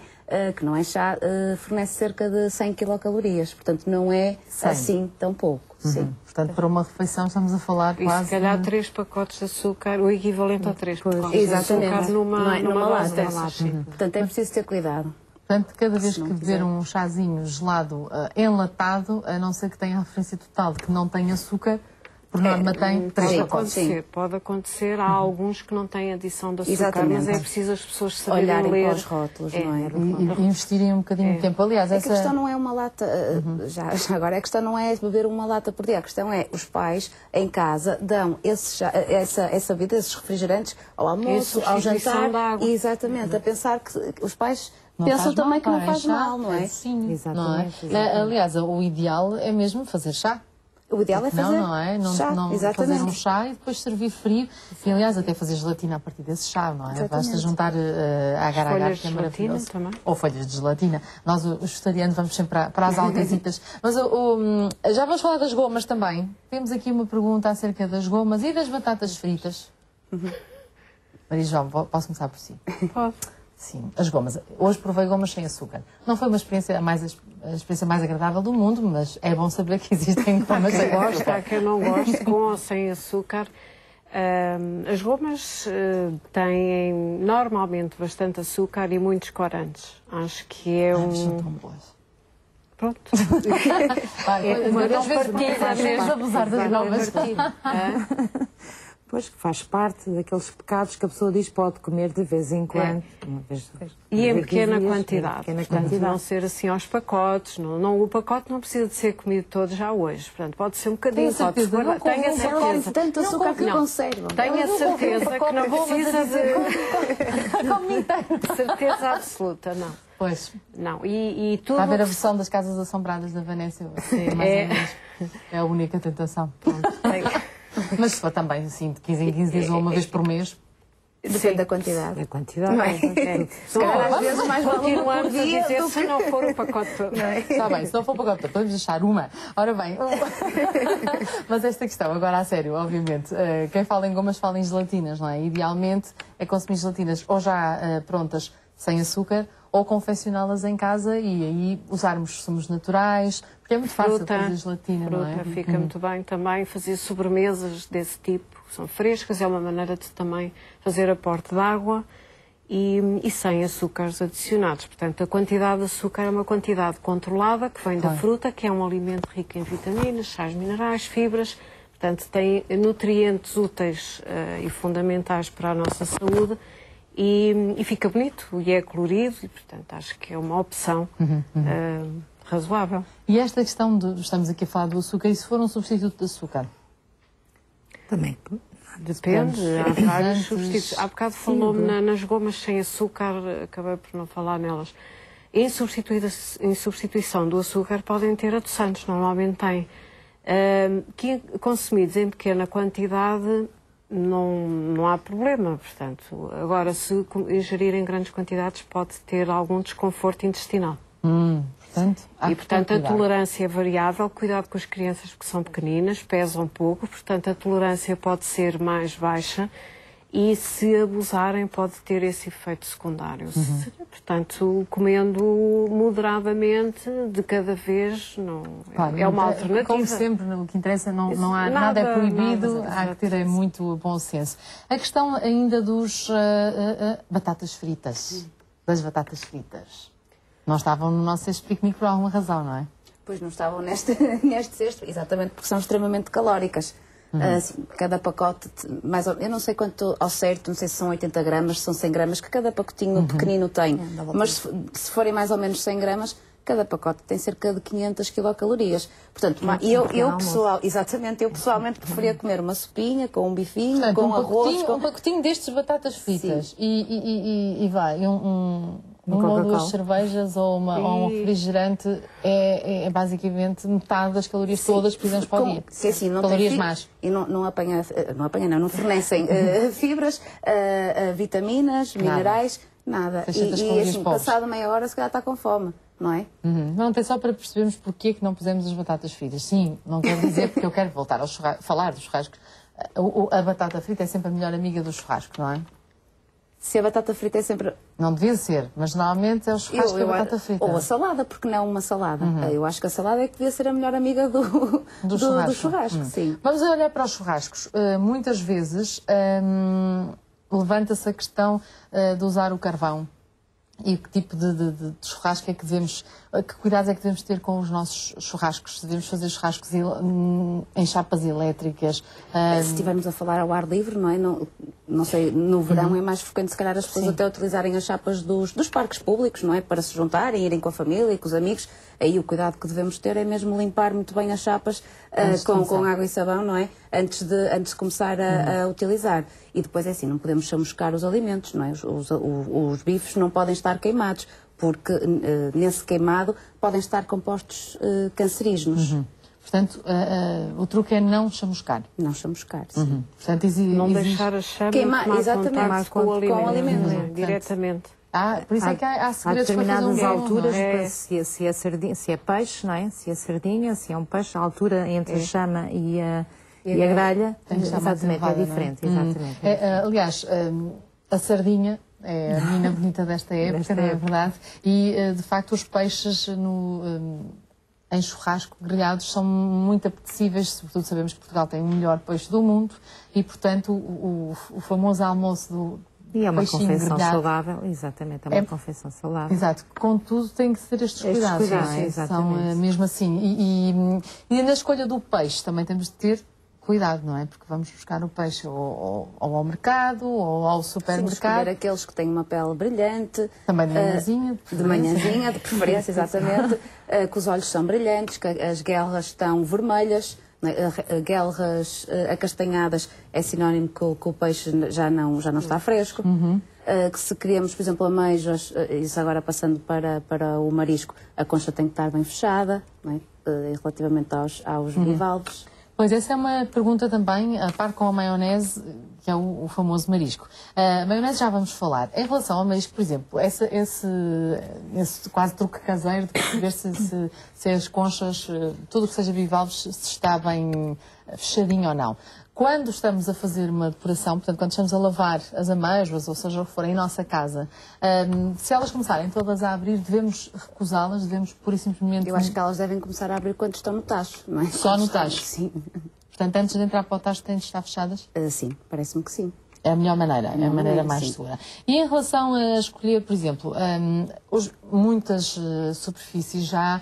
Que não é chá, fornece cerca de 100 quilocalorias. Portanto, não é assim tão pouco. Sim. Portanto, para uma refeição estamos a falar quase... se calhar 3 pacotes de açúcar, o equivalente a 3 pacotes exatamente. de açúcar numa lata dessas. Portanto, é preciso ter cuidado. Portanto, cada vez que beber um chazinho gelado enlatado, a não ser que tenha a referência total de que não tem açúcar, por norma tem 3 pacotes. Pode acontecer, há alguns que não têm adição de açúcar, exatamente. Mas é preciso as pessoas saberem olharem ler para os rótulos, não é? E investirem um bocadinho de tempo. Aliás, que a questão não é uma lata, já agora, a questão não é beber uma lata por dia, a questão é os pais em casa dão essa bebida, esses refrigerantes ao almoço, ao jantar, exatamente, a pensar que os pais pensam também que não faz mal, não é? Sim, exatamente. Aliás, o ideal é mesmo fazer chá. O ideal é fazer chá, não fazer um chá e depois servir frio. E, aliás, até fazer gelatina a partir desse chá, não é? Exatamente. Basta juntar agar-agar, que é maravilhoso. Também. Ou folhas de gelatina. Nós, os vegetarianos, vamos sempre para as alcasitas. Mas já vamos falar das gomas também. Temos aqui uma pergunta acerca das gomas e das batatas fritas. Maria João, posso começar por si? Pode. Sim, as gomas. Hoje provei gomas sem açúcar. Não foi uma experiência a experiência mais agradável do mundo, mas é bom saber que existem gomas sem açúcar. Há quem não goste, com ou sem açúcar. As gomas têm normalmente bastante açúcar e muitos corantes. Acho que é são tão boas. Pronto. Às vezes mesmo abusar das gomas. Pois, que faz parte daqueles pecados que a pessoa diz pode comer de vez em quando. E em pequena quantidade. Portanto, não ser assim aos pacotes. O pacote não precisa de ser comido todo já hoje. Portanto, pode ser um bocadinho. Tenha certeza. Tanto açúcar que conservam. Tenha certeza que não precisa de certeza absoluta, não. Pois. Não. E tudo... Está a ver a versão das Casas Assombradas da Vanessa? É a única tentação. Mas se for também assim, de 15 em 15 dias ou uma vez por mês. Depende da quantidade. Da quantidade. Não é? Se calhar às vezes mais vale uma por Continuamos a dia dizer do se que... não for o pacote todo. Está bem, se não for para o pacote, podemos deixar uma. Ora bem, mas esta questão, agora a sério, obviamente, quem fala em gomas fala em gelatinas, não é? Idealmente é consumir gelatinas ou já prontas, sem açúcar, ou confeccioná-las em casa e aí usarmos sumos naturais, porque é muito fácil fazer gelatina, não é? Fica muito bem também fazer sobremesas desse tipo, que são frescas, é uma maneira de também fazer aporte de água e sem açúcares adicionados. Portanto, a quantidade de açúcar é uma quantidade controlada, que vem da fruta, que é um alimento rico em vitaminas, sais minerais, fibras, portanto, tem nutrientes úteis e fundamentais para a nossa saúde. E fica bonito, e é colorido, e portanto acho que é uma opção razoável. E esta questão de, estamos aqui a falar do açúcar, e se for um substituto de açúcar? Também. Depende, há vários substitutos. Há bocado falou-me nas gomas sem açúcar, acabei por não falar nelas. Em substituição do açúcar podem ter adoçantes, normalmente têm. Que consumidos em pequena quantidade não há problema, portanto. Agora, se ingerir em grandes quantidades, pode ter algum desconforto intestinal. Portanto, a tolerância é variável. Cuidado com as crianças que são pequeninas, pesam pouco, portanto a tolerância pode ser mais baixa e se abusarem pode ter esse efeito secundário. Portanto, comendo moderadamente, de cada vez, é uma alternativa. Como sempre, o que interessa, não há nada é proibido, há que ter muito bom senso. A questão ainda dos batatas fritas, das batatas fritas. Não estavam no nosso cesto de piquenique por alguma razão, não é? Pois não estavam neste cesto, exatamente porque são extremamente calóricas. Assim, cada pacote, eu não sei quanto ao certo, não sei se são 80 gramas, se são 100 gramas, que cada pacotinho pequenino tem. Mas se forem mais ou menos 100 gramas, cada pacote tem cerca de 500 quilocalorias. Portanto, eu pessoalmente preferia comer uma sopinha com um bifinho, portanto, com arroz. Um pacotinho destes batatas fritas e vai, uma ou duas cervejas ou um refrigerante é basicamente metade das calorias todas que precisamos para o dia. Assim, não calorias tem más. E não fornecem fibras, vitaminas, minerais, nada. E assim, passado meia hora, se calhar está com fome, não é? Não, é só para percebermos porque é que não pusemos as batatas fritas. Sim, não quero dizer porque eu quero voltar falar dos churrascos. A batata frita é sempre a melhor amiga do churrasco, não é? Se a batata frita é sempre... Não devia ser, mas normalmente é o churrasco da batata frita. Ou a salada, porque não uma salada. Eu acho que a salada é que devia ser a melhor amiga do churrasco. Sim. Vamos olhar para os churrascos. Muitas vezes levanta-se a questão de usar o carvão. E que tipo de churrasco é que devemos... Que cuidados é que devemos ter com os nossos churrascos? Se devemos fazer churrascos em chapas elétricas? Se estivermos a falar ao ar livre, não é? Não sei, no verão é mais frequente, se calhar, as pessoas até utilizarem as chapas dos parques públicos, não é? Para se juntarem, irem com a família e com os amigos. Aí o cuidado que devemos ter é mesmo limpar muito bem as chapas com água e sabão, não é? Antes de começar a utilizar. E depois é assim, não podemos chamuscar os alimentos, não é? Os bifes não podem estar queimados, porque nesse queimado podem estar compostos cancerígenos. Portanto, o truque é não chamuscar. Não chamuscar, sim. Portanto, não deixar a chama exatamente, com o alimento, não é? Diretamente. Por isso é que há segredos para fazer determinadas alturas, se é peixe, não é? Se é sardinha, se é um peixe, a altura entre a chama e a grelha, exatamente, é diferente. Exatamente. Aliás, a sardinha é a menina bonita desta época, não é verdade? E, de facto, os peixes em churrasco grelhados são muito apetecíveis, sobretudo sabemos que Portugal tem o melhor peixe do mundo e, portanto, o famoso almoço do E é uma peixinho confecção grelhado. Saudável, exatamente, é uma confecção saudável. Exato, contudo tem que ser estes cuidados, não é? São mesmo assim. E na escolha do peixe também temos de ter cuidado, não é? Porque vamos buscar o peixe ou ao mercado ou ao supermercado. Escolher aqueles que têm uma pele brilhante. Também de manhãzinha. De preferência, exatamente. Que os olhos são brilhantes, que as guelras estão vermelhas. Guelras acastanhadas é sinónimo que o peixe já não está fresco. Que se queremos, por exemplo, ameijas, isso agora passando para o marisco, a concha tem que estar bem fechada, não é? Relativamente aos bivalves. Pois, essa é uma pergunta também, a par com a maionese, que é o famoso marisco. A maionese já vamos falar. Em relação ao marisco, por exemplo, esse quase truque caseiro de perceber se as conchas, tudo o que seja bivalves, se está bem fechadinho ou não. Quando estamos a fazer uma depuração, portanto, quando estamos a lavar as amêijoas, ou seja, o que for, em nossa casa, se elas começarem todas a abrir, devemos recusá-las, devemos pura e simplesmente... Eu acho que elas devem começar a abrir quando estão no tacho, não é? Só no tacho? Sim. Portanto, antes de entrar para o tacho, têm de estar fechadas? Sim, parece-me que sim. É a melhor maneira, é a maneira mais sim. segura. E em relação a escolher, por exemplo, muitas superfícies já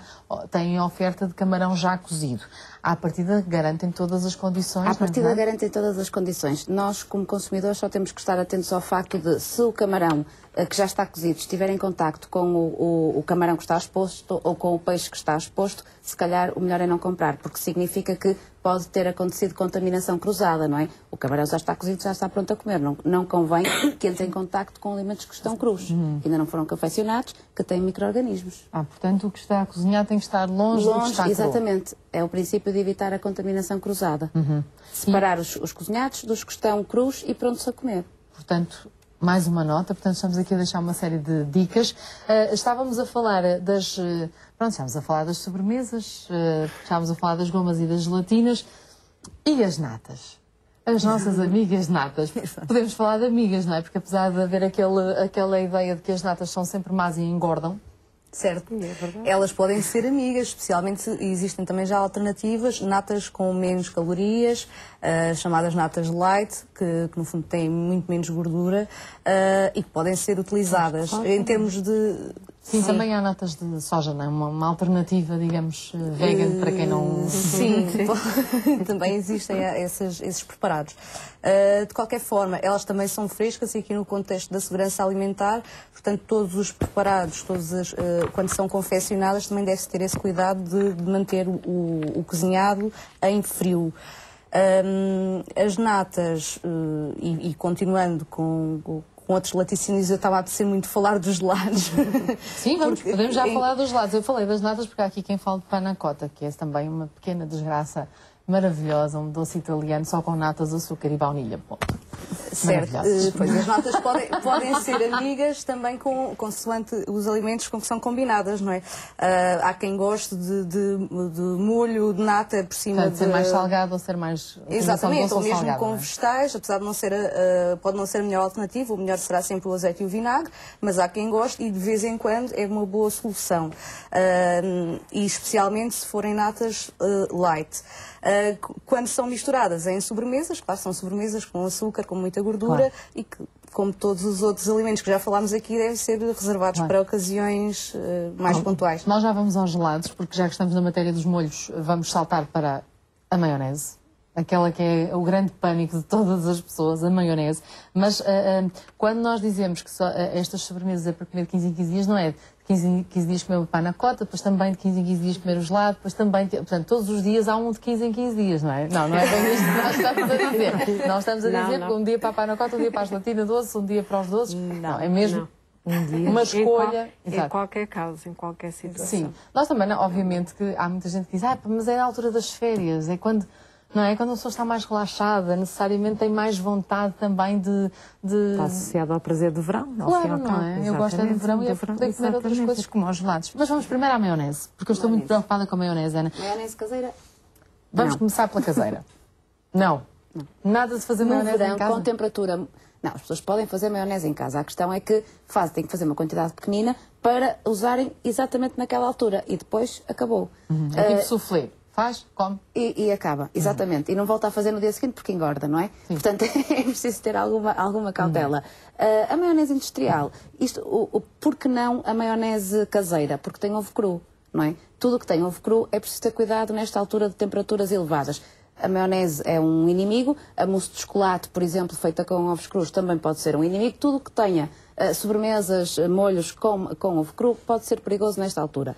têm oferta de camarão já cozido. À partida garantem todas as condições. À partida garantem todas as condições. Nós, como consumidores, só temos que estar atentos ao facto de, se o camarão que já está cozido estiver em contacto com o camarão que está exposto ou com o peixe que está exposto, se calhar o melhor é não comprar, porque significa que pode ter acontecido contaminação cruzada, não é? O camarão já está cozido, já está pronto a comer. Não convém que entre em contacto com alimentos que estão crus, que ainda não foram confeccionados, que têm micro-organismos. Portanto, o que está a cozinhar tem que estar longe do que está cru. Exatamente. É o princípio de evitar a contaminação cruzada. Separar os cozinhados dos que estão crus e prontos a comer. Portanto, mais uma nota, portanto estamos aqui a deixar uma série de dicas. Estávamos a falar estávamos a falar das sobremesas, estávamos a falar das gomas e das gelatinas e as natas. As nossas amigas natas. Podemos falar de amigas, não é? Porque apesar de haver aquela ideia de que as natas são sempre más e engordam, certo, elas podem ser amigas, especialmente existem também já alternativas, natas com menos calorias, chamadas natas light, que no fundo têm muito menos gordura e que podem ser utilizadas em termos de... Sim, também há natas de soja, não é? Uma alternativa, digamos, vegan para quem não... Sim, também existem esses preparados. De qualquer forma, elas também são frescas e aqui no contexto da segurança alimentar, portanto, todos os preparados, quando são confeccionadas, também deve-se ter esse cuidado de manter o cozinhado em frio. As natas, e continuando com outros laticínios, eu estava a ser muito falar dos gelados. Sim, podemos já falar dos gelados. Eu falei das natas porque há aqui quem fala de panna cotta, que é também uma pequena desgraça maravilhosa, um doce italiano só com natas, açúcar e baunilha. Ponto. Certo, pois as natas podem ser amigas também consoante os alimentos com que são combinadas, não é? Há quem goste de molho de nata por cima de ser mais salgado ou ser mais... Exatamente, ou mesmo salgado, com vegetais, apesar de não ser, pode não ser a melhor alternativa, o melhor será sempre o azeite e o vinagre, mas há quem goste e de vez em quando é uma boa solução. E especialmente se forem natas light. Quando são misturadas em sobremesas, claro, são sobremesas com açúcar, com muita gordura, claro, e que, como todos os outros alimentos que já falámos aqui, devem ser reservados, claro, para ocasiões mais pontuais. Nós já vamos aos gelados, porque já que estamos na matéria dos molhos, vamos saltar para a maionese. Aquela que é o grande pânico de todas as pessoas, a maionese. Mas quando nós dizemos que estas sobremesas é para comer de 15 em 15 dias, não é de 15 em 15 dias comer uma panna cotta, depois também de 15 em 15 dias comer o gelado, depois também... Portanto, todos os dias há um de 15 em 15 dias, não é? Não é bem isto que nós estamos a dizer. Nós estamos a dizer que um dia para a panna cotta, um dia para a gelatina doce, um dia para os doces. Não, é mesmo... Um dia. Uma escolha. Em qualquer caso, em qualquer situação. Sim. Nós também, obviamente, que há muita gente que diz, mas é na altura das férias, é quando... Não é? Quando a pessoa está mais relaxada, necessariamente tem mais vontade também de... Está associado ao prazer do verão. Claro, não é? Eu gosto do verão e é poder comer outras coisas como os gelados. Mas vamos primeiro à maionese, porque eu estou muito preocupada com a maionese, Ana. Maionese caseira? Vamos começar pela caseira. Não. Nada de fazer maionese em casa? Com temperatura... Não, as pessoas podem fazer maionese em casa. A questão é que têm que fazer uma quantidade pequenina para usarem exatamente naquela altura. E depois acabou. É tipo soufflé. Faz, come. E acaba, exatamente. E não volta a fazer no dia seguinte porque engorda, não é? Sim. Portanto, é preciso ter alguma cautela. A maionese industrial, por que não a maionese caseira? Porque tem ovo cru, não é? Tudo o que tem ovo cru é preciso ter cuidado nesta altura de temperaturas elevadas. A maionese é um inimigo, a mousse de chocolate, por exemplo, feita com ovos crus, também pode ser um inimigo. Tudo o que tenha sobremesas, molhos com ovo cru pode ser perigoso nesta altura.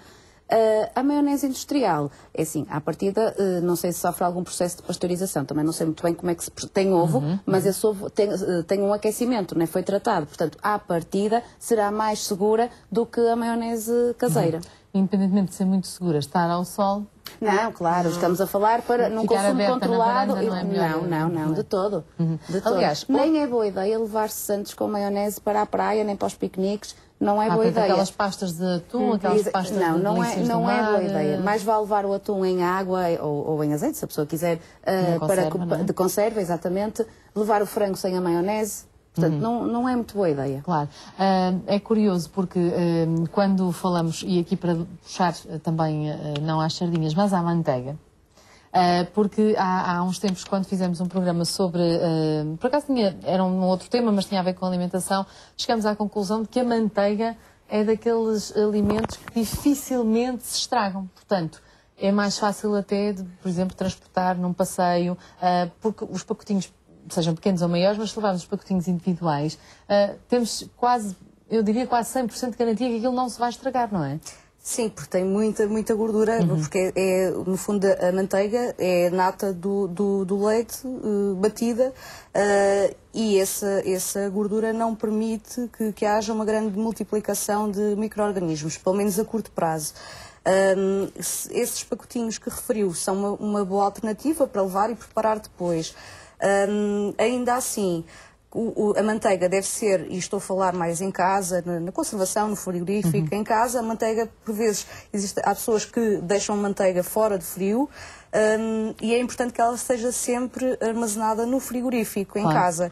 A maionese industrial, é assim, à partida, não sei se sofre algum processo de pasteurização, também não sei muito bem como é que se... Tem ovo, mas esse ovo tem um aquecimento, não é? Foi tratado, portanto, à partida, será mais segura do que a maionese caseira. Independentemente de ser muito segura, estar ao sol Não, claro, estamos a falar para num consumo controlado. Não, é melhor, não, de todo. De todo. Aliás, nem é boa ideia levar santos com maionese para a praia, nem para os piqueniques. Não é boa ideia. Aquelas pastas de atum, aquelas pastas de não é boa ideia. Mais vale levar o atum em água ou em azeite, se a pessoa quiser, de conserva, exatamente. Levar o frango sem a maionese. Portanto, não é muito boa ideia. Claro. É curioso porque quando falamos, e aqui para puxar também não às sardinhas, mas à manteiga, porque há uns tempos, quando fizemos um programa sobre, por acaso era um outro tema, mas tinha a ver com alimentação, chegamos à conclusão de que a manteiga é daqueles alimentos que dificilmente se estragam. Portanto, é mais fácil até de, por exemplo, transportar num passeio, porque os pacotinhos, sejam pequenos ou maiores, mas se levarmos os pacotinhos individuais, temos quase, eu diria quase 100% de garantia que aquilo não se vai estragar, não é? Sim, porque tem muita gordura, porque no fundo a manteiga é nata do leite batida e essa gordura não permite que haja uma grande multiplicação de micro-organismos, pelo menos a curto prazo. Esses pacotinhos que referiu são uma boa alternativa para levar e preparar depois. Ainda assim, a manteiga deve ser, e estou a falar mais em casa, na conservação, no frigorífico, em casa, a manteiga, por vezes, há pessoas que deixam a manteiga fora de frio e é importante que ela esteja sempre armazenada no frigorífico, em casa.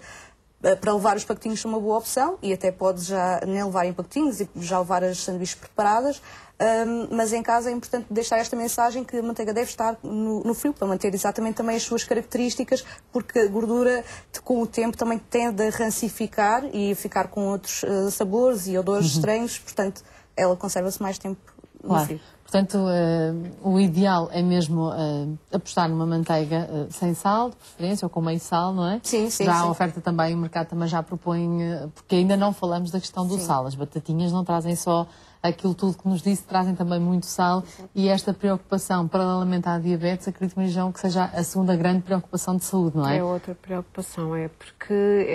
Para levar os pacotinhos é uma boa opção e até pode já nem levar em pacotinhos e já levar as sanduíches preparadas, mas em casa é importante deixar esta mensagem que a manteiga deve estar no frio para manter exatamente também as suas características, porque a gordura com o tempo também tende a rancificar e ficar com outros sabores e odores estranhos, portanto ela conserva-se mais tempo no frio. Portanto, o ideal é mesmo apostar numa manteiga sem sal, de preferência, ou com meio sal, não é? Sim. Já a oferta também, o mercado também já propõe, porque ainda não falamos da questão do sal. As batatinhas não trazem só aquilo tudo que nos disse, trazem também muito sal e esta preocupação, paralelamente à diabetes, acredito, João, que seja a segunda grande preocupação de saúde, não é? É outra preocupação, porque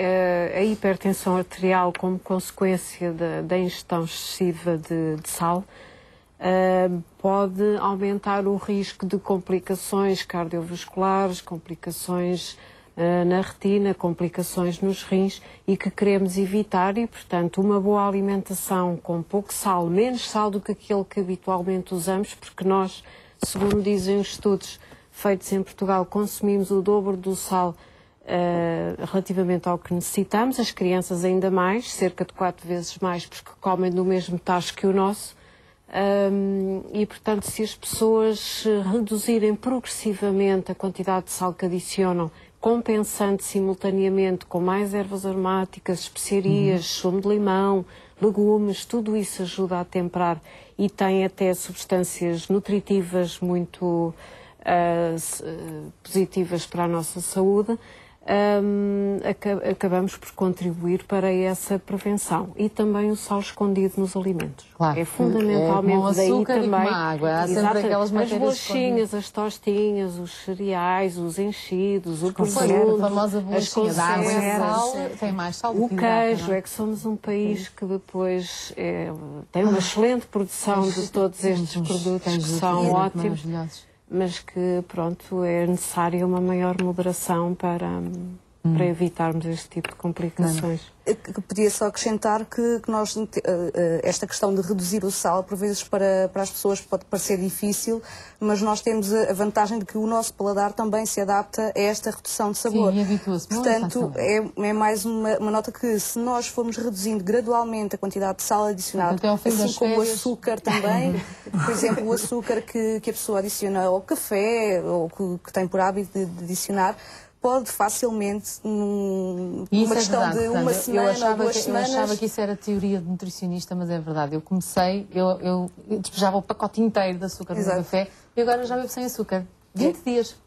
a hipertensão arterial, como consequência da ingestão excessiva de sal, pode aumentar o risco de complicações cardiovasculares, complicações na retina, complicações nos rins e que queremos evitar e, portanto, uma boa alimentação com pouco sal, menos sal do que aquele que habitualmente usamos, porque nós, segundo dizem os estudos feitos em Portugal, consumimos o dobro do sal relativamente ao que necessitamos, as crianças ainda mais, cerca de 4 vezes mais, porque comem do mesmo tacho que o nosso. E, portanto, se as pessoas reduzirem progressivamente a quantidade de sal que adicionam, compensando simultaneamente com mais ervas aromáticas, especiarias, sumo de limão, legumes, tudo isso ajuda a temperar e tem até substâncias nutritivas muito positivas para a nossa saúde. Acabamos por contribuir para essa prevenção e também o sal escondido nos alimentos. Claro. É fundamentalmente daí também. E com água. Há sempre aquelas as bolachinhas, as tostinhas, os cereais, os enchidos, o presunto, a famosa bolachinha da água e sal, tem mais sal do o que queijo. hidrata, é que somos um país que depois tem uma excelente produção de todos estes produtos que são ótimos, mas que, pronto, é necessária uma maior moderação para evitarmos este tipo de complicações. Podia só acrescentar que nós, esta questão de reduzir o sal, por vezes para as pessoas pode parecer difícil, mas nós temos a vantagem de que o nosso paladar também se adapta a esta redução de sabor. Sim, habitua-se. Portanto, é mais uma nota que se nós formos reduzindo gradualmente a quantidade de sal adicionado, assim como o açúcar também, por exemplo, o açúcar que a pessoa adiciona ao café ou que tem por hábito de adicionar, pode facilmente, numa questão de uma semana ou 2 semanas... Eu achava que isso era teoria de nutricionista, mas é verdade. Eu comecei, eu despejava o pacote inteiro de açúcar no café e agora já bebo sem açúcar. 20 dias.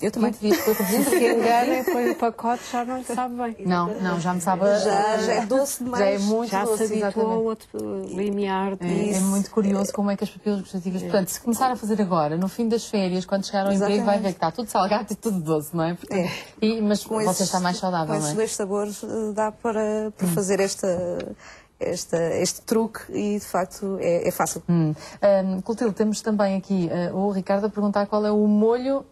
Eu também. 20 dias, depois Se engana e põe o pacote, já não lhe sabe bem. Não, já me sabe... Já é doce demais. Já é muito já doce, se habituou a outro limiar. É muito curioso como é que as papilas gustativas... Portanto, se começar a fazer agora, no fim das férias, quando chegar ao emprego, vai ver que está tudo salgado e tudo doce, não é? Portanto, mas você está mais saudável, com não é? esses 2 sabores dá para fazer esta este truque e, de facto, é fácil. Clotilde, temos também aqui o Ricardo a perguntar qual é o molho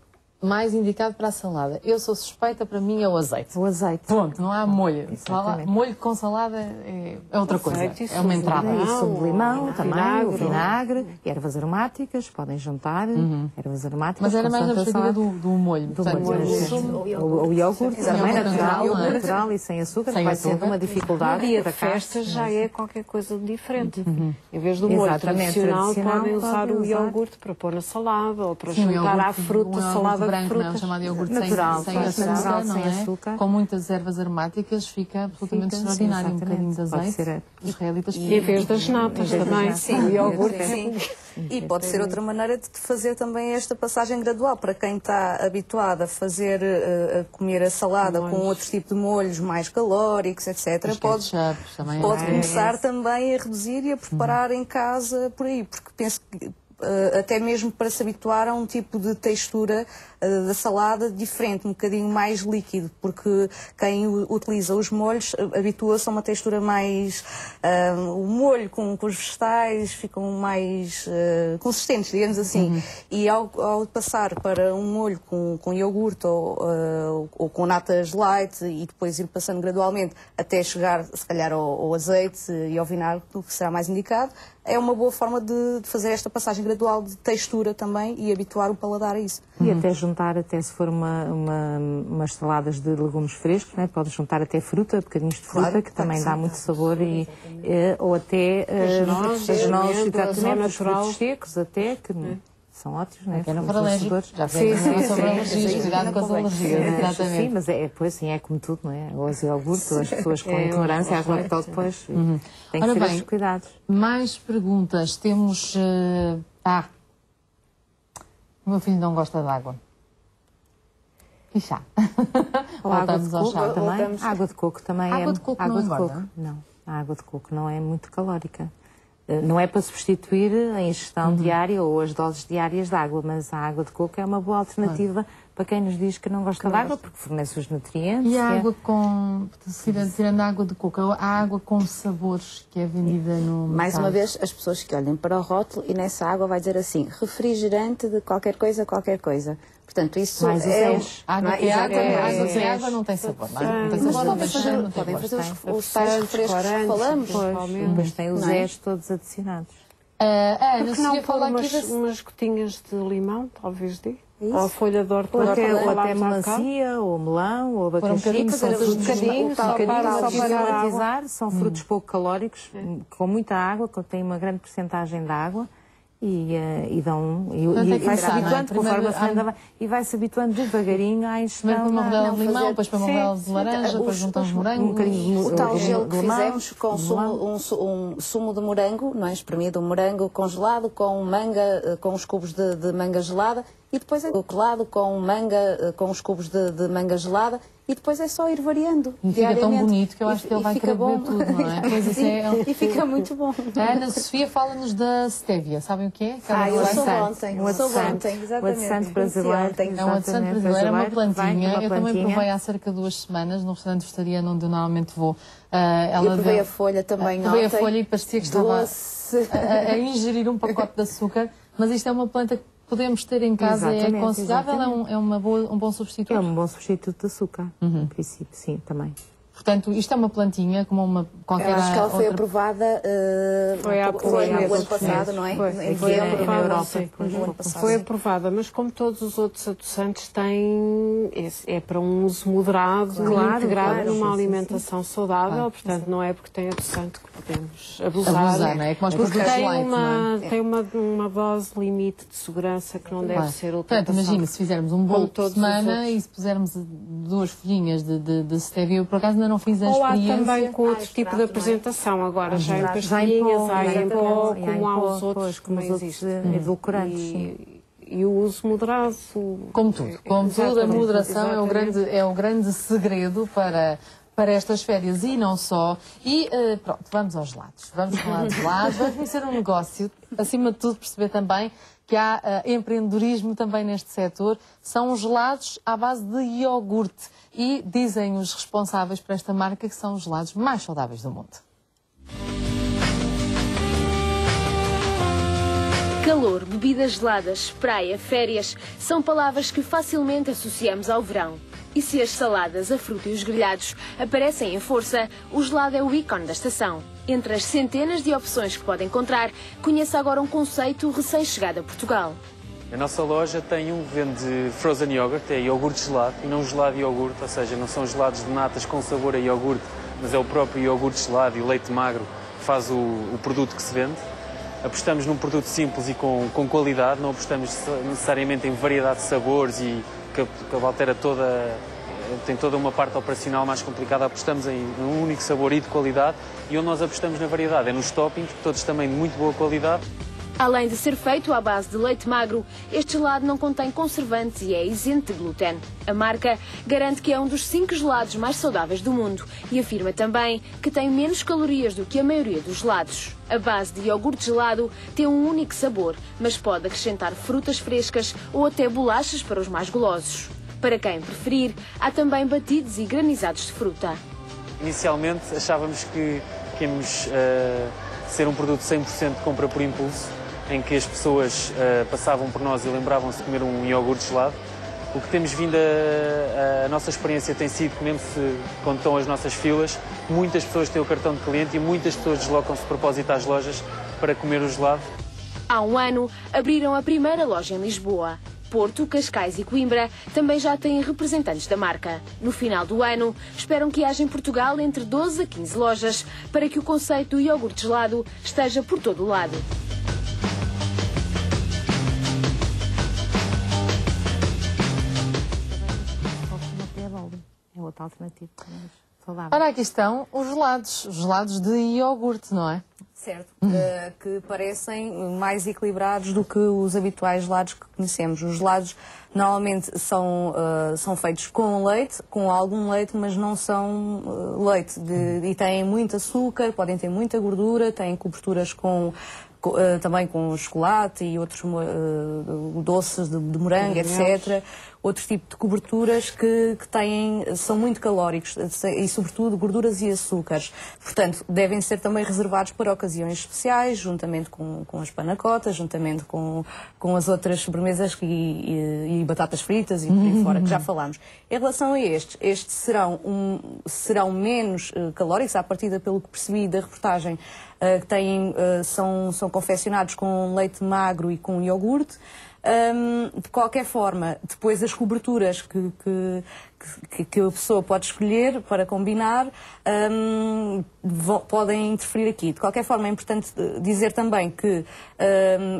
mais indicado para a salada. Eu sou suspeita, para mim é o azeite. O azeite. Ponto, não há molho. Exatamente. Molho com salada é outra coisa, é uma entrada. E sumo de limão também, o vinagre. vinagre, ervas aromáticas, podem juntar ervas aromáticas. Mas era mais na consoante a perspectiva salada. do molho. Do Portanto, molho, o sim. sumo- O iogurte também natural, não é? natural e sem açúcar, Sem vai açúcar. sendo uma dificuldade. No dia de para cá. festa já é qualquer coisa de diferente. Em vez do molho Exatamente, tradicional, tradicional, podem usar podem o usar. iogurte para pôr na salada ou para Sim, o juntar à iogurte- fruta, um iogurte salada de branco, não é? frutas. Chamado iogurte Natural, sem natural, açúcar, não sem é? açúcar. Com muitas ervas aromáticas fica absolutamente Fica, extraordinário. Um exatamente. bocadinho de Pode azeite. ser, Os israelitas E em vez das natas também. Sim, o iogurte. sim. E pode ser outra maneira de fazer também esta passagem gradual. Para quem está habituado a fazer, a comer a salada com outro tipo de molhos mais calóricos, etc., Os pode ketchups também é pode bem. começar também a reduzir e a preparar em casa por aí, porque penso que até mesmo para se habituar a um tipo de textura da salada diferente, um bocadinho mais líquido, porque quem utiliza os molhos habitua-se a uma textura mais... o molho com os vegetais ficam mais consistentes, digamos assim. E ao passar para um molho com iogurte ou com natas light e depois ir passando gradualmente até chegar, se calhar, ao azeite e ao vinagre, o que será mais indicado, é uma boa forma de fazer esta passagem gradual de textura também e habituar o paladar a isso. E até juntar, até se for umas saladas de legumes frescos, né? Pode juntar até fruta, bocadinhos de fruta, Claro, que também sim. dá muito sabor, ou até nozes, as nozes, amêndoas, exatamente, ao os natural. frutos secos, até, que são ótimos, né? Até não Os for alérgico. vencedores. Já fizemos sobre alergias, sim, cuidado não com as convém. alergias, Sim, exatamente. mas pois sim, é como tudo, não é? Ou as iogurte, ou as pessoas com intolerância às lactose, depois têm que Ora ter bem, estes cuidados. Mais perguntas. Temos... o meu filho não gosta de água. E chá? Ou água de Voltamos ao coco chá. também. Água de coco também Água é... de coco água não de engorda? coco, não. A água de coco não é muito calórica. Não é para substituir a ingestão diária ou as doses diárias de água, mas a água de coco é uma boa alternativa para quem nos diz que não gosta de água, porque fornece os nutrientes. E a água com... Tirando a água de coco, a água com sabores que é vendida no Mais mercado. uma vez, as pessoas que olhem para o rótulo e nessa água vai dizer assim, refrigerante de qualquer coisa, qualquer coisa. Portanto, isso Mais é... os Água não é? que é água, Exatamente. água sem água não tem sabor, não é? Não tem sabor, não tem cheiro, não tem Podem gosto. fazer os tais refrescos que falamos. Depois tem os Não é? Zés todos adicionados. A Ana Porque não Sofia pôr fala aqui umas gotinhas de limão, talvez dê? Ou a folha de Ou hortelã, até, como ou até falámos há bocado. melancia, ou melão, ou um abacaxi, bocadinho, que são fazer frutos um bocadinho, só para oxigenar a matizar, são frutos pouco calóricos, com muita água, que têm uma grande porcentagem de água. E dão Portanto, é que vai-se começar, não é? habituando conforme a Primeiro, ferramenta vai, e vai-se habituando devagarinho à ingestão. Primeiro com uma rodela de não, limão, fazer- depois para uma rodela de laranja, depois juntamos morango. um bocadinho O tal gelo que limão, fizemos com um sumo de morango, não é? Espremido, um morango congelado com manga, com os cubos de manga gelada e depois é colado com manga, com os cubos de manga gelada e depois é só ir variando E fica tão diariamente. bonito que eu acho que ele vai fica querer beber bom. tudo, não é? Pois isso é... E fica muito bom. A Ana Sofia fala-nos da stevia, sabem o que é? Aquela Eu planta- soube adoçante, ontem, um soube adoçante. ontem, O exatamente. adoçante brasileiro. É um adoçante Exatamente, brasileiro, é uma que vai plantinha. numa Eu também plantinha. provei há cerca de 2 semanas num restaurante vegetariano onde eu normalmente vou. Eu provei a folha também Provei a ontem. folha e parecia que estava Doce. a ingerir um pacote de açúcar, mas isto é uma planta que podemos ter em casa, é Exatamente, aconselhável, exatamente. é um bom substituto. É um bom substituto de açúcar, em princípio, sim, também. Portanto, isto é uma plantinha como uma qualquer Eu acho que ela foi outra... aprovada Foi há o poucos ano meses. passado, não é? Foi. Em Foi dezembro, aprovada, no ano sim. passado. Foi aprovada, mas como todos os outros adoçantes têm, é para um uso moderado, Claro, integrado claro, numa sim, sim, alimentação saudável, portanto não é porque tem adoçante que podemos abusar. Abusar, não é? Como os Porque produtos tem, light, não é? tem uma dose limite de segurança que não deve Claro. ser Portanto, ultrapassada. imagina, se fizermos um Como bolo por todos os semana outros. e se pusermos 2 folhinhas de stevia, eu por acaso ainda não fiz a Ou há experiência. também com outro tipo de apresentação, agora já em Já em pastilhinhas, pó, há em exatamente. pó, Já em como há pó, os outros pois, que como não os outros existem. edulcorantes, sim. E o uso moderado. Como tudo, a Exatamente, moderação exatamente. é o grande segredo para estas férias e não só. E pronto, vamos aos gelados. Vamos falar de gelados, vamos conhecer um negócio, acima de tudo perceber também que há empreendedorismo também neste setor. São os gelados à base de iogurte e dizem os responsáveis por esta marca que são os gelados mais saudáveis do mundo. Calor, bebidas geladas, praia, férias, são palavras que facilmente associamos ao verão. E se as saladas, a fruta e os grelhados aparecem em força, o gelado é o ícone da estação. Entre as centenas de opções que pode encontrar, conheça agora um conceito recém-chegado a Portugal. A nossa loja vende frozen yogurt, é iogurte gelado, e não gelado e iogurte, ou seja, não são gelados de natas com sabor a iogurte, mas é o próprio iogurte gelado e o leite magro que faz o produto que se vende. Apostamos num produto simples e com qualidade, não apostamos necessariamente em variedade de sabores e que altera tem toda uma parte operacional mais complicada. Apostamos em um único sabor e de qualidade, e onde nós apostamos na variedade é nos toppings, todos também de muito boa qualidade. Além de ser feito à base de leite magro, este gelado não contém conservantes e é isento de glúten. A marca garante que é um dos 5 gelados mais saudáveis do mundo e afirma também que tem menos calorias do que a maioria dos gelados. A base de iogurte gelado tem um único sabor, mas pode acrescentar frutas frescas ou até bolachas para os mais golosos. Para quem preferir, há também batidos e granizados de fruta. Inicialmente achávamos que íamos ser um produto 100% de compra por impulso, em que as pessoas passavam por nós e lembravam-se de comer um iogurte gelado. O que temos vindo a nossa experiência tem sido que, mesmo quando estão as nossas filas, muitas pessoas têm o cartão de cliente e muitas pessoas deslocam-se de propósito às lojas para comer o gelado. Há um ano, abriram a primeira loja em Lisboa. Porto, Cascais e Coimbra também já têm representantes da marca. No final do ano, esperam que haja em Portugal entre 12 a 15 lojas para que o conceito do iogurte gelado esteja por todo o lado. É outra alternativa. Ora, aqui estão os gelados de iogurte, não é? Certo, que parecem mais equilibrados do que os habituais gelados que conhecemos. Os gelados normalmente são feitos com leite, com algum leite, mas não são leite. E têm muito açúcar, podem ter muita gordura, têm coberturas também com chocolate e outros doces de morango, etc. Outro tipo de coberturas que são muito calóricos e, sobretudo, gorduras e açúcares. Portanto, devem ser também reservados para ocasiões especiais, juntamente com as panacotas, juntamente com as outras sobremesas e batatas fritas e por aí fora, que já falámos. Em relação a estes serão menos calóricos, à partida, pelo que percebi da reportagem, que são confeccionados com leite magro e com iogurte. De qualquer forma, depois as coberturas que a pessoa pode escolher para combinar podem interferir aqui. De qualquer forma, é importante dizer também que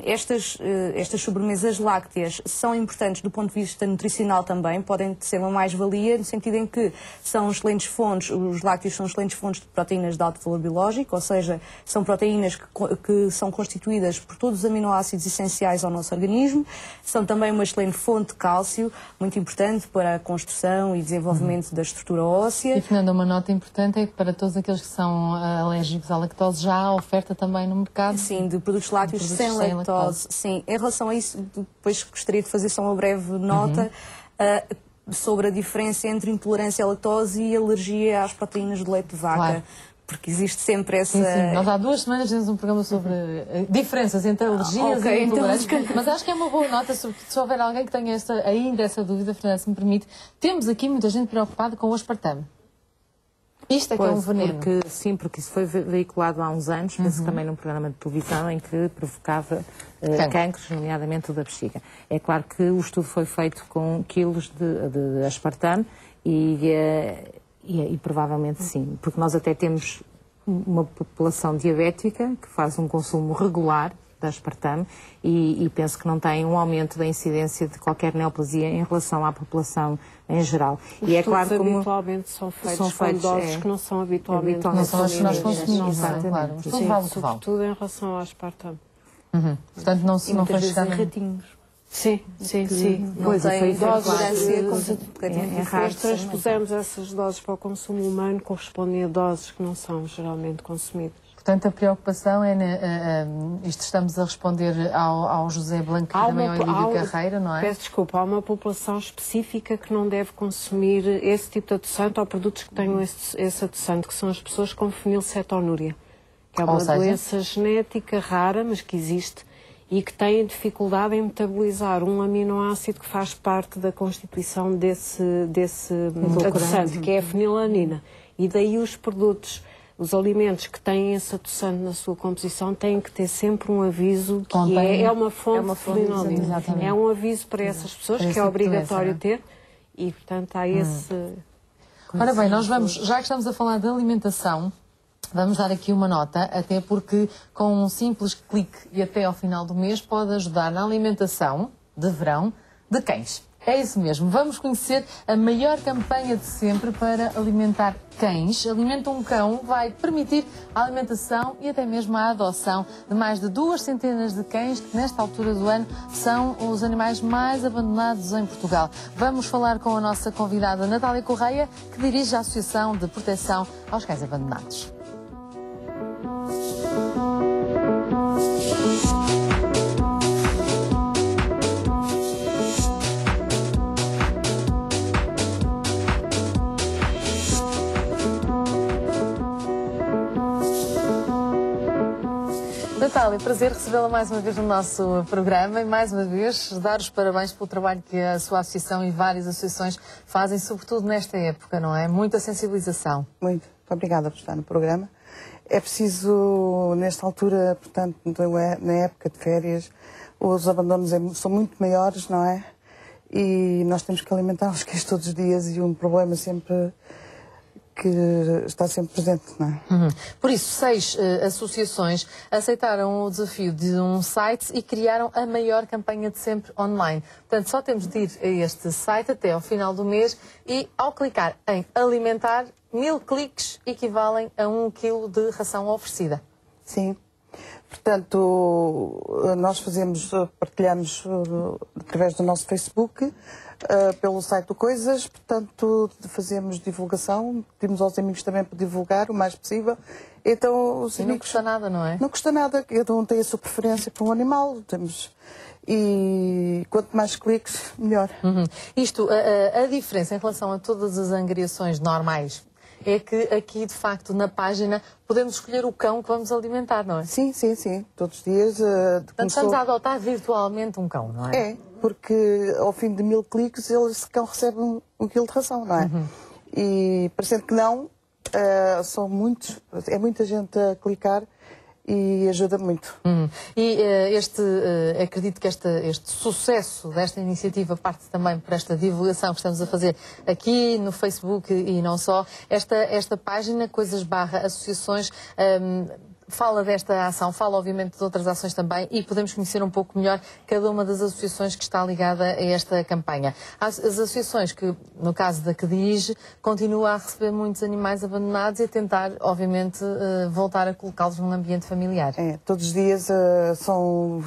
estas sobremesas lácteas são importantes do ponto de vista nutricional também, podem ser uma mais-valia, no sentido em que são excelentes fontes, os lácteos são excelentes fontes de proteínas de alto valor biológico, ou seja, são proteínas que são constituídas por todos os aminoácidos essenciais ao nosso organismo, são também uma excelente fonte de cálcio, muito importante para a construção e desenvolvimento da estrutura óssea. E, Fernanda, uma nota importante é que para todos aqueles que são alérgicos à lactose, já há oferta também no mercado. Sim, de produtos lácteos sem lactose. Sim, em relação a isso, depois gostaria de fazer só uma breve nota sobre a diferença entre intolerância à lactose e alergia às proteínas de leite de vaca. Claro. Porque existe sempre essa... Sim. Nós há 2 semanas temos um programa sobre diferenças entre alergias e intolerância. Então... Mas acho que é uma boa nota, sobretudo se houver alguém que tenha ainda essa dúvida, Fernanda, se me permite. Temos aqui muita gente preocupada com o aspartame. Isto é que é um veneno. Porque isso foi veiculado há uns anos, penso também num programa de televisão em que provocava cancros, nomeadamente o da bexiga. É claro que o estudo foi feito com quilos de aspartame e provavelmente sim, porque nós até temos uma população diabética que faz um consumo regular de aspartame e penso que não tem um aumento da incidência de qualquer neoplasia em relação à população em geral. Os estudos habitualmente são feitos com doses que não são habitualmente não são as que nós consumimos, claro. Sim, sobretudo em relação ao aspartame. Portanto, não foi chegar em ratinhos. Sim. Pois é, doses transpusemos essas doses para o consumo humano, correspondem a doses que não são geralmente consumidas. Portanto, a preocupação é, isto estamos a responder ao José Blanco e também ao Elídio Carreira, não é? Peço desculpa, há uma população específica que não deve consumir esse tipo de adoçante ou produtos que tenham esse adoçante, que são as pessoas com fenilcetonúria, que é uma doença genética rara, mas que existe e que têm dificuldade em metabolizar um aminoácido que faz parte da constituição desse adoçante, que é a fenilanina. E daí os produtos, os alimentos que têm esse adoçante na sua composição têm que ter sempre um aviso que é uma fonte de fenilanina. É um aviso para essas pessoas que é obrigatório ter e, portanto, há esse... Ora bem, nós vamos, já que estamos a falar de alimentação, vamos dar aqui uma nota, até porque com um simples clique e até ao final do mês pode ajudar na alimentação de verão de cães. É isso mesmo. Vamos conhecer a maior campanha de sempre para alimentar cães. Alimenta um Cão vai permitir a alimentação e até mesmo a adoção de mais de 2 centenas de cães que nesta altura do ano são os animais mais abandonados em Portugal. Vamos falar com a nossa convidada Natália Correia, que dirige a Associação de Proteção aos Cães Abandonados. Natália, prazer recebê-la mais uma vez no nosso programa e mais uma vez dar os parabéns pelo trabalho que a sua associação e várias associações fazem, sobretudo nesta época, não é? Muita sensibilização. Muito obrigada por estar no programa. É preciso, nesta altura, portanto, na época de férias, os abandonos são muito maiores, não é? E nós temos que alimentar os cães todos os dias e um problema sempre que está sempre presente, não é? Por isso, 6 associações aceitaram o desafio de um site e criaram a maior campanha de sempre online. Portanto, só temos de ir a este site até ao final do mês e, ao clicar em alimentar, 1000 cliques equivalem a 1 quilo de ração oferecida. Sim. Portanto, nós partilhamos através do nosso Facebook, pelo site do Coisas, portanto, fazemos divulgação, pedimos aos amigos também para divulgar o mais possível. Então, os amigos... não custa nada, não é? Não custa nada, cada um tem a sua preferência por um animal, e quanto mais cliques, melhor. Isto, a diferença em relação a todas as angriações normais é que aqui, de facto, na página, podemos escolher o cão que vamos alimentar, não é? Sim, sim, sim. Todos os dias... Portanto, estamos a adotar virtualmente um cão, não é? É, porque ao fim de 1000 cliques, esse cão recebe 1 quilo de ração, não é? E, parecendo que não, são muitos, é muita gente a clicar e ajuda muito. E acredito que este sucesso desta iniciativa parte também por esta divulgação que estamos a fazer aqui no Facebook e não só. Esta página, Coisas/Associações, fala desta ação, fala obviamente de outras ações também e podemos conhecer um pouco melhor cada uma das associações que está ligada a esta campanha. As associações que, no caso da que dirige, continua a receber muitos animais abandonados e a tentar, obviamente, voltar a colocá-los num ambiente familiar. É, todos os dias são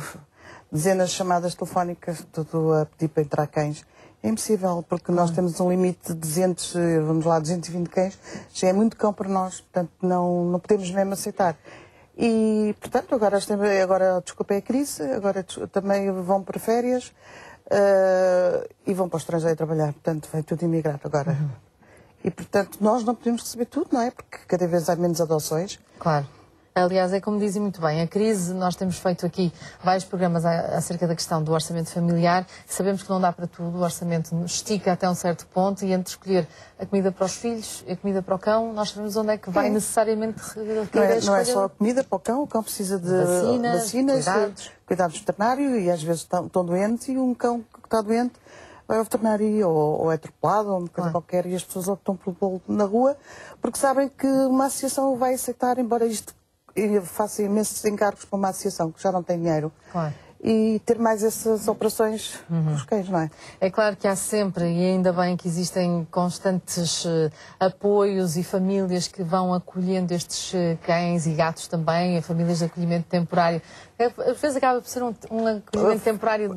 dezenas de chamadas telefónicas, tudo a pedir para entrar cães. É impossível, porque nós temos um limite de 220 cães, já é muito cão para nós, portanto não podemos mesmo aceitar. E, portanto, agora desculpa, é a crise, agora também vão para férias e vão para o estrangeiro trabalhar, portanto, vai tudo imigrado agora. E, portanto, nós não podemos receber tudo, não é? Porque cada vez há menos adoções. Claro. Aliás, é como dizem muito bem, a crise, nós temos feito aqui vários programas acerca da questão do orçamento familiar, sabemos que não dá para tudo, o orçamento nos estica até um certo ponto e entre escolher a comida para os filhos e a comida para o cão, nós sabemos onde é que vai necessariamente não é só a comida para o cão precisa de vacinas, cuidados veterinários e às vezes estão doentes e um cão que está doente vai ao veterinário ou é atropelado ou uma coisa qualquer e as pessoas optam por pô-lo na rua porque sabem que uma associação o vai aceitar, embora isto faça imensos encargos para uma associação que já não tem dinheiro. E ter mais essas operações com os cães, não é? É claro que há sempre, e ainda bem que existem constantes apoios e famílias que vão acolhendo estes cães e gatos também, famílias de acolhimento temporário. Às vezes acaba por ser um acolhimento temporário,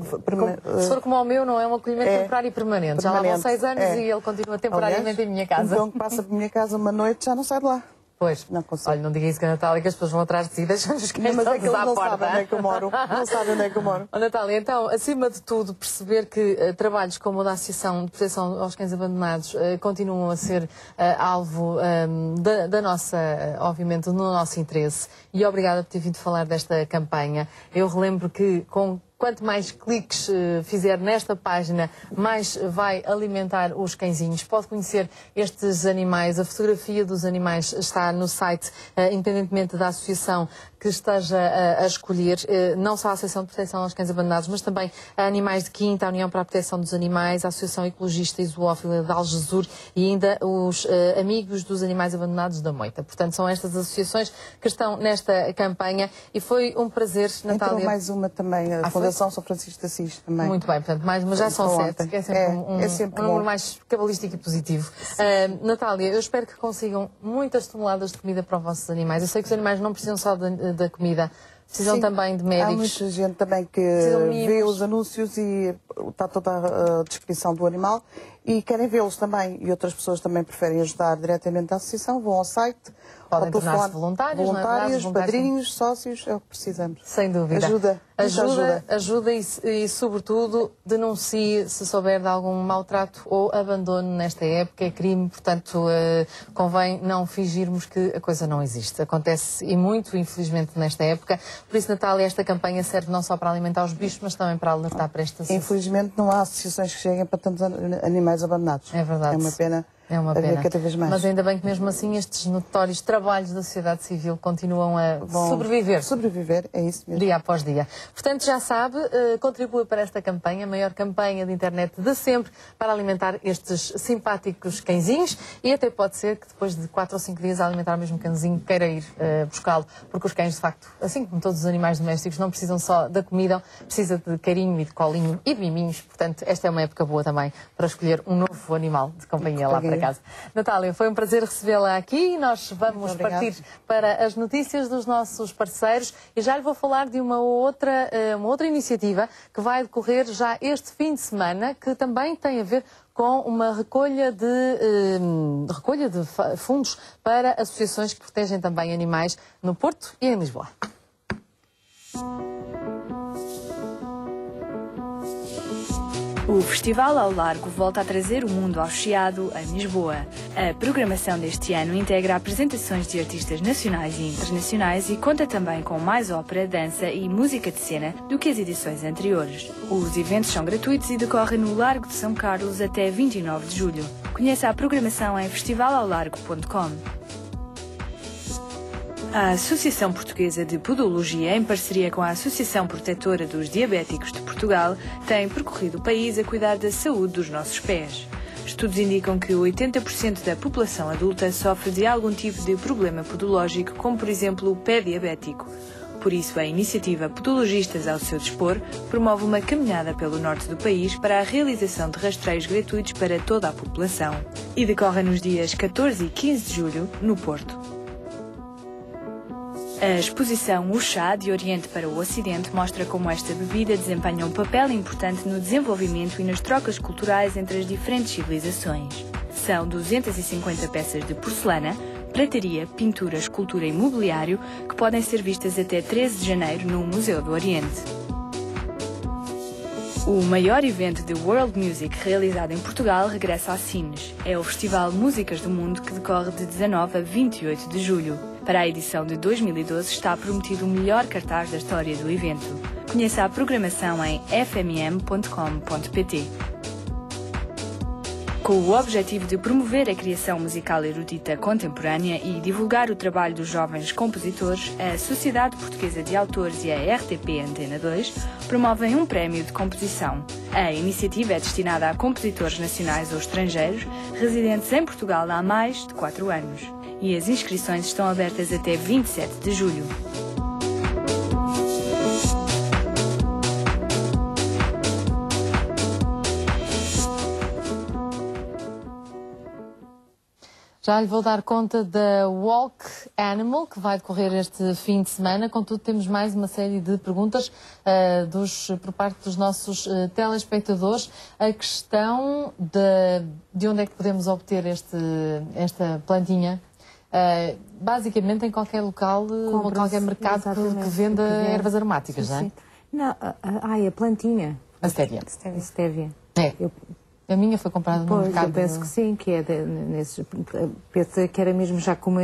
se for como o meu, não é um acolhimento temporário e permanente. Já lá vão 6 anos e ele continua temporariamente em minha casa. Um cão que passa por minha casa uma noite já não sai de lá. Pois, não consigo. Olha, não diga isso, Natália, que as pessoas vão atrás de si, deixam-nos os cães mas é que eles à não porta. sabem onde é que eu moro. Não sabem onde é que eu moro. Natália, então, acima de tudo, perceber que trabalhos como o da Associação de Proteção aos Cães Abandonados continuam a ser alvo da nossa, obviamente, do nosso interesse. E obrigada por ter vindo falar desta campanha. Eu relembro que quanto mais cliques fizer nesta página, mais vai alimentar os cãezinhos. Pode conhecer estes animais. A fotografia dos animais está no site, independentemente da associação que esteja a escolher. Não só a Associação de Proteção aos Cães Abandonados, mas também a Animais de Quinta, a União para a Proteção dos Animais, a Associação Ecologista e Zoófila de Algesur e ainda os Amigos dos Animais Abandonados da Moita. Portanto, são estas associações que estão nesta campanha e foi um prazer, Natália. Entrou mais uma também, a Fundação São Francisco de Assis também. Muito bem, portanto, mas já são 7, que é sempre um número mais cabalístico e positivo. Natália, eu espero que consigam muitas toneladas de comida para os vossos animais. Eu sei que os animais não precisam só da comida, precisam também de médicos. Há muita gente também que vê os anúncios e está toda a descrição do animal e querem vê-los também. E outras pessoas também preferem ajudar diretamente à associação, vão ao site, podem tornar-se voluntários, voluntários, padrinhos, sócios, é o que precisamos. Sem dúvida. Ajuda e, sobretudo, denuncie se souber de algum maltrato ou abandono nesta época. É crime, portanto, convém não fingirmos que a coisa não existe. Acontece e muito, infelizmente, nesta época. Por isso, Natália, esta campanha serve não só para alimentar os bichos, mas também para alertar para esta situação. Infelizmente, não há associações que cheguem para tantos animais abandonados. É verdade. É uma pena. É uma pena. Cada vez mais. Mas ainda bem que mesmo assim estes notórios trabalhos da sociedade civil continuam a sobreviver. Sobreviver, é isso mesmo. Dia após dia. Portanto, já sabe, contribua para esta campanha, a maior campanha de internet de sempre, para alimentar estes simpáticos cãezinhos e até pode ser que depois de 4 ou 5 dias a alimentar o mesmo cãezinho queira ir buscá-lo, porque os cães, de facto, assim como todos os animais domésticos, não precisam só da comida, precisa de carinho e de colinho e de miminhos. Portanto, esta é uma época boa também para escolher um novo animal de companhia lá para casa. Natália, foi um prazer recebê-la aqui e nós vamos partir para as notícias dos nossos parceiros e já lhe vou falar de uma outra iniciativa que vai decorrer já este fim de semana, que também tem a ver com uma recolha de fundos para associações que protegem também animais no Porto e em Lisboa. O Festival ao Largo volta a trazer o mundo ao Chiado, em Lisboa. A programação deste ano integra apresentações de artistas nacionais e internacionais e conta também com mais ópera, dança e música de cena do que as edições anteriores. Os eventos são gratuitos e decorrem no Largo de São Carlos até 29 de julho. Conheça a programação em festivalaulargo.com. A Associação Portuguesa de Podologia, em parceria com a Associação Protetora dos Diabéticos de Portugal, tem percorrido o país a cuidar da saúde dos nossos pés. Estudos indicam que 80% da população adulta sofre de algum tipo de problema podológico, como por exemplo o pé diabético. Por isso, a iniciativa Podologistas ao seu dispor promove uma caminhada pelo norte do país para a realização de rastreios gratuitos para toda a população. E decorre nos dias 14 e 15 de julho, no Porto. A exposição O Chá de Oriente para o Ocidente mostra como esta bebida desempenha um papel importante no desenvolvimento e nas trocas culturais entre as diferentes civilizações. São 250 peças de porcelana, prataria, pintura, escultura e mobiliário que podem ser vistas até 13 de janeiro no Museu do Oriente. O maior evento de World Music realizado em Portugal regressa a Sines. É o Festival Músicas do Mundo que decorre de 19 a 28 de julho. Para a edição de 2012 está prometido o melhor cartaz da história do evento. Conheça a programação em fmm.com.pt. Com o objetivo de promover a criação musical erudita contemporânea e divulgar o trabalho dos jovens compositores, a Sociedade Portuguesa de Autores e a RTP Antena 2 promovem um prémio de composição. A iniciativa é destinada a compositores nacionais ou estrangeiros residentes em Portugal há mais de 4 anos. E as inscrições estão abertas até 27 de julho. Já lhe vou dar conta da Walk Animal, que vai decorrer este fim de semana. Contudo, temos mais uma série de perguntas por parte dos nossos telespectadores. A questão de onde é que podemos obter esta plantinha basicamente em qualquer local, ou qualquer mercado que venda ervas aromáticas, não é? Não, a plantinha. A stevia. Stevia. É. A minha foi comprada no mercado. Eu penso que sim, que é nesses. Penso que era mesmo já como.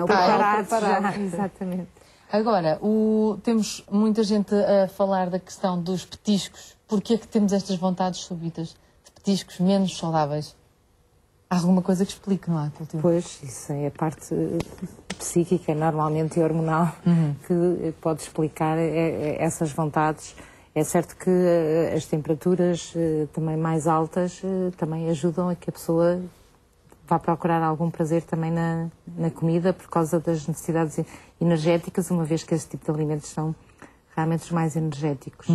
Preparados. Exatamente. Agora, temos muita gente a falar da questão dos petiscos. Porquê é que temos estas vontades súbitas de petiscos menos saudáveis? Há alguma coisa que explique, não há, Clotilde? Pois, isso é a parte psíquica, normalmente hormonal, que pode explicar essas vontades. É certo que as temperaturas também mais altas também ajudam a que a pessoa vá procurar algum prazer também na comida por causa das necessidades energéticas, uma vez que esse tipo de alimentos são realmente os mais energéticos.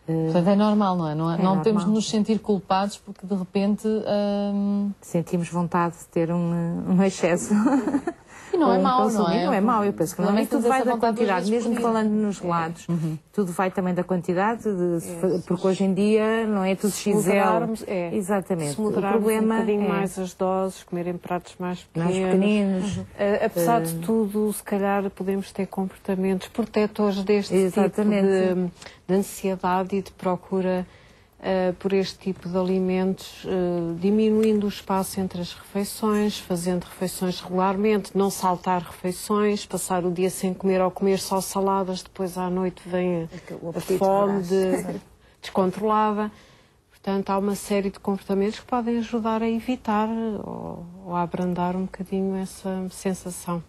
Portanto, é normal, não é? Não temos de nos sentir culpados porque de repente... sentimos vontade de ter um excesso. E não é mau, não é? Não é mau, eu penso que não é. Tudo vai da quantidade, mesmo falando nos gelados. Tudo vai também da quantidade, porque hoje em dia não é tudo XL. Exatamente. Se moderarmos um bocadinho mais as doses, comerem pratos mais pequenos. Apesar de tudo, se calhar podemos ter comportamentos protetores deste tipo de ansiedade e de procura por este tipo de alimentos, diminuindo o espaço entre as refeições, fazendo refeições regularmente, não saltar refeições, passar o dia sem comer ou comer só saladas, depois à noite vem a fome descontrolada. Portanto, há uma série de comportamentos que podem ajudar a evitar ou a abrandar um bocadinho essa sensação.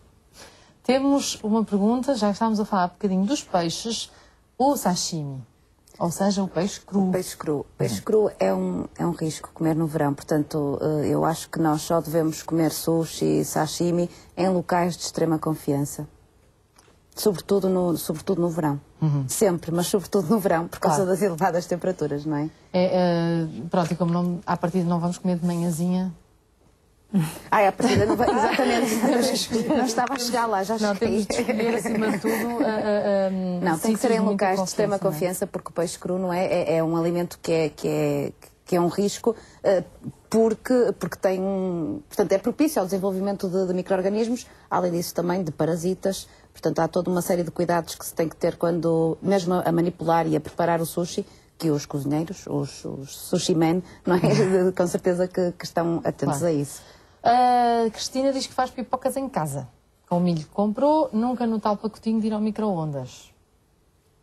Temos uma pergunta, já estávamos a falar um bocadinho dos peixes, o sashimi. Ou seja, o peixe cru. Peixe cru é um risco comer no verão. Portanto, eu acho que nós só devemos comer sushi e sashimi em locais de extrema confiança. Sobretudo no verão. Sempre, mas sobretudo no verão, por causa das elevadas temperaturas, não é? Pronto, e como à partida não vamos comer de manhãzinha... à partida não vai... Exatamente. Não estava a chegar lá, já cheguei. Não, temos de escolher acima de tudo... não, tem que ser em locais de extrema confiança, porque o peixe cru não é um alimento que é um risco, porque tem portanto, é propício ao desenvolvimento de micro-organismos, além disso também de parasitas. Portanto, há toda uma série de cuidados que se tem que ter quando, mesmo a manipular e a preparar o sushi, que os cozinheiros, os sushi men, não é? Com certeza que estão atentos a isso. A Cristina diz que faz pipocas em casa, com o milho que comprou, nunca no tal pacotinho de ir ao micro-ondas.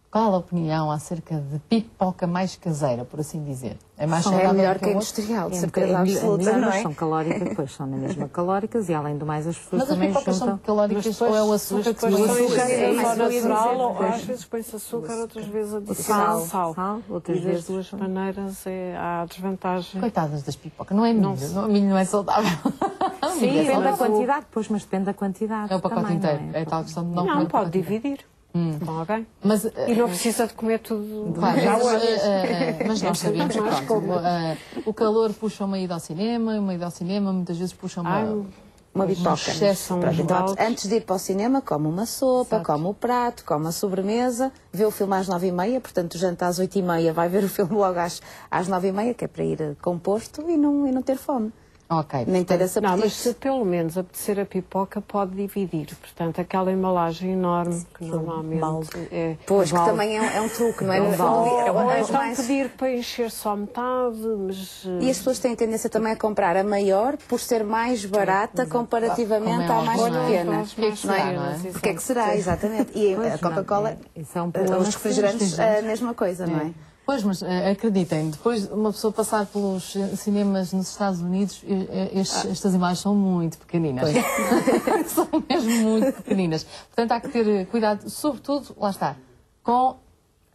Qual a opinião acerca de pipoca mais caseira, por assim dizer? É mais saudável melhor que a industrial, de certeza absoluta, não é? São calóricas, pois são na mesma calóricas e além do mais as pessoas também juntam... Mas as pipocas são calóricas ou é o açúcar que se natural, ou às vezes põe-se açúcar, outras vezes adiciona sal. Outras vezes das duas maneiras há desvantagem. Coitadas das pipocas, não é milho, milho não é saudável. Sim, depende da quantidade, pois, mas depende da quantidade. É o pacote inteiro, é tal questão de não pode dividir. Com alguém. E não precisa de comer tudo. Claro, mas nós sabemos que o calor puxa uma ida ao cinema, muitas vezes puxa uma bipoca. Antes de ir para o cinema, come uma sopa, come o prato, come a sobremesa, vê o filme às 9h30, portanto janta às 8h30, vai ver o filme logo às 9h30, que é para ir composto e não ter fome. Ok. Nem ter esse apetite. Não, mas se pelo menos apetecer a pipoca, pode dividir. Portanto, aquela embalagem enorme que normalmente é... Pois, que também é um truque, não é? Então pedir para encher só metade, mas... E as pessoas têm tendência também a comprar a maior por ser mais barata comparativamente à mais pequena. Porque é que será, exatamente. E a Coca-Cola, os refrigerantes, a mesma coisa, não é? Pois, mas acreditem, depois de uma pessoa passar pelos cinemas nos Estados Unidos, estas imagens são muito pequeninas. São mesmo muito pequeninas. Portanto, há que ter cuidado, sobretudo, lá está, com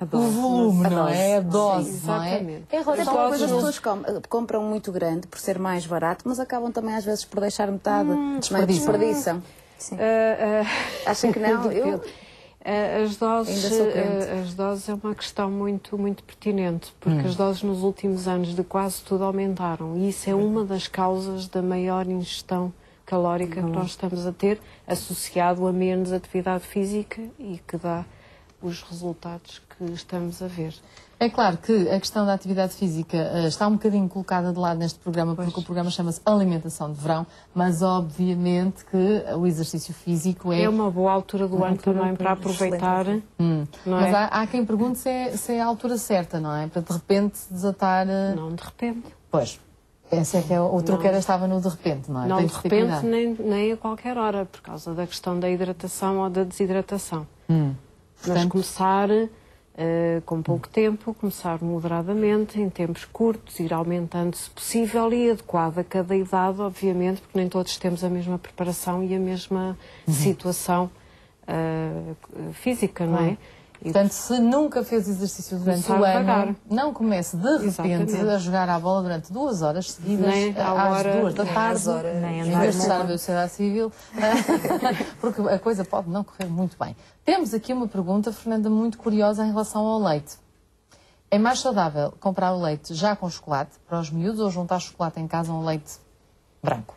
o volume, não é? A dose, não é? Em relação a coisas, as pessoas compram muito grande por ser mais barato, mas acabam também às vezes por deixar metade, desperdiçam. Acham que não? As doses é uma questão muito pertinente, porque as doses nos últimos anos de quase tudo aumentaram e isso é uma das causas da maior ingestão calórica que nós estamos a ter, associado a menos atividade física e que dá os resultados que estamos a ver. É claro que a questão da atividade física está um bocadinho colocada de lado neste programa, porque o programa chama-se Alimentação de Verão, mas obviamente que o exercício físico é... É uma boa altura do ano também para aproveitar. Mas há quem pergunte se é a altura certa, não é? Para de repente desatar... Não, de repente. Pois, esse é que é o truque, estava no de repente, não é? Não de repente nem a qualquer hora, por causa da questão da hidratação ou da desidratação. Mas começar... com pouco tempo, começar moderadamente, em tempos curtos, ir aumentando se possível e adequado a cada idade, obviamente, porque nem todos temos a mesma preparação e a mesma situação física, não é? E, portanto, se nunca fez exercício durante o ano, não comece de repente a jogar à bola durante 2 horas seguidas, às 2 da tarde, em vez de estar na sociedade civil, porque a coisa pode não correr muito bem. Temos aqui uma pergunta, Fernanda, muito curiosa em relação ao leite. É mais saudável comprar o leite já com chocolate para os miúdos ou juntar chocolate em casa a um leite branco?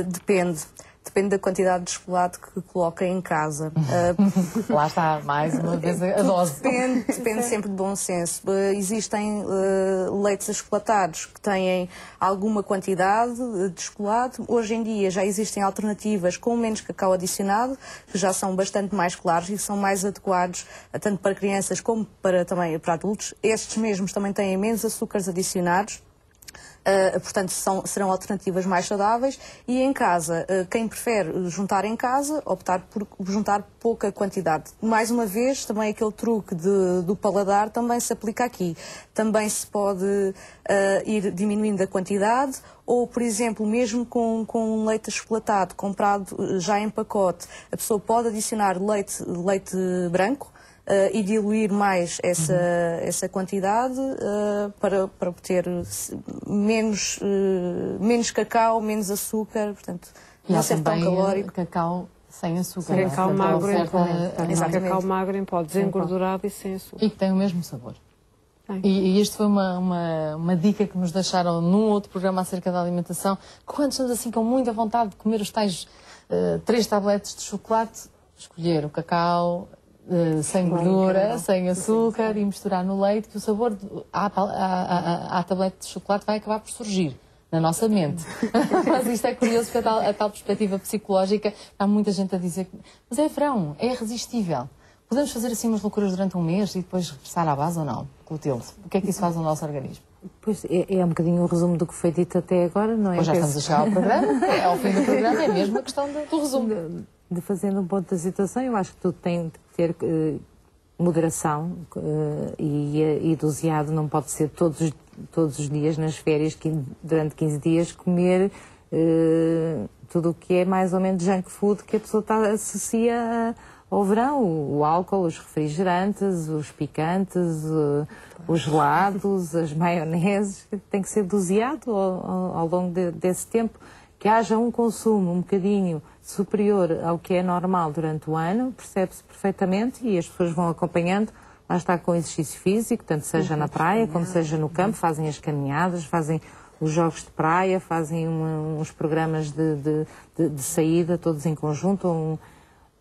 Depende. Depende da quantidade de chocolate que coloca em casa. Lá está, mais uma vez a dose. Depende sempre de bom senso. Existem leites achocolatados que têm alguma quantidade de chocolate. Hoje em dia já existem alternativas com menos cacau adicionado, que já são bastante mais claros e são mais adequados tanto para crianças como também para adultos. Estes mesmos também têm menos açúcares adicionados. Portanto, serão alternativas mais saudáveis e em casa, quem prefere juntar em casa, optar por juntar pouca quantidade. Mais uma vez, também aquele truque do paladar também se aplica aqui. Também se pode ir diminuindo a quantidade ou, por exemplo, mesmo com leite achocolatado comprado já em pacote, a pessoa pode adicionar leite branco, e diluir mais essa quantidade para obter menos cacau, menos açúcar, portanto, não ser tão calórico. Cacau sem açúcar. Cacau magro em pó. Cacau magro em pó, desengordurado e sem açúcar. E que tem o mesmo sabor. E isto foi uma dica que nos deixaram num outro programa acerca da alimentação. Quando estamos assim com muita vontade de comer os tais 3 tabletes de chocolate, escolher o cacau... sem gordura, sem açúcar e misturar no leite, que o sabor à tablete de chocolate vai acabar por surgir na nossa mente. Mas isto é curioso porque a tal perspectiva psicológica, há muita gente a dizer mas é verão, é irresistível. Podemos fazer assim umas loucuras durante um mês e depois regressar à base ou não? Clotilde, o que é que isso faz no nosso organismo? Pois é um bocadinho o resumo do que foi dito até agora, não é? Pois já estamos a chegar ao programa, ao fim do programa, é mesmo a questão do resumo. De fazendo um ponto da situação, eu acho que tudo tem que ter moderação e doseado, não pode ser todos os dias nas férias, durante 15 dias, comer tudo o que é mais ou menos junk food que a pessoa associa ao verão, o álcool, os refrigerantes, os picantes, os gelados, as maioneses, tem que ser doseado ao longo desse tempo. Que haja um consumo um bocadinho superior ao que é normal durante o ano, percebe-se perfeitamente e as pessoas vão acompanhando, lá está com exercício físico, tanto seja na praia como seja no campo, fazem as caminhadas, fazem os jogos de praia, fazem uns programas de saída, todos em conjunto,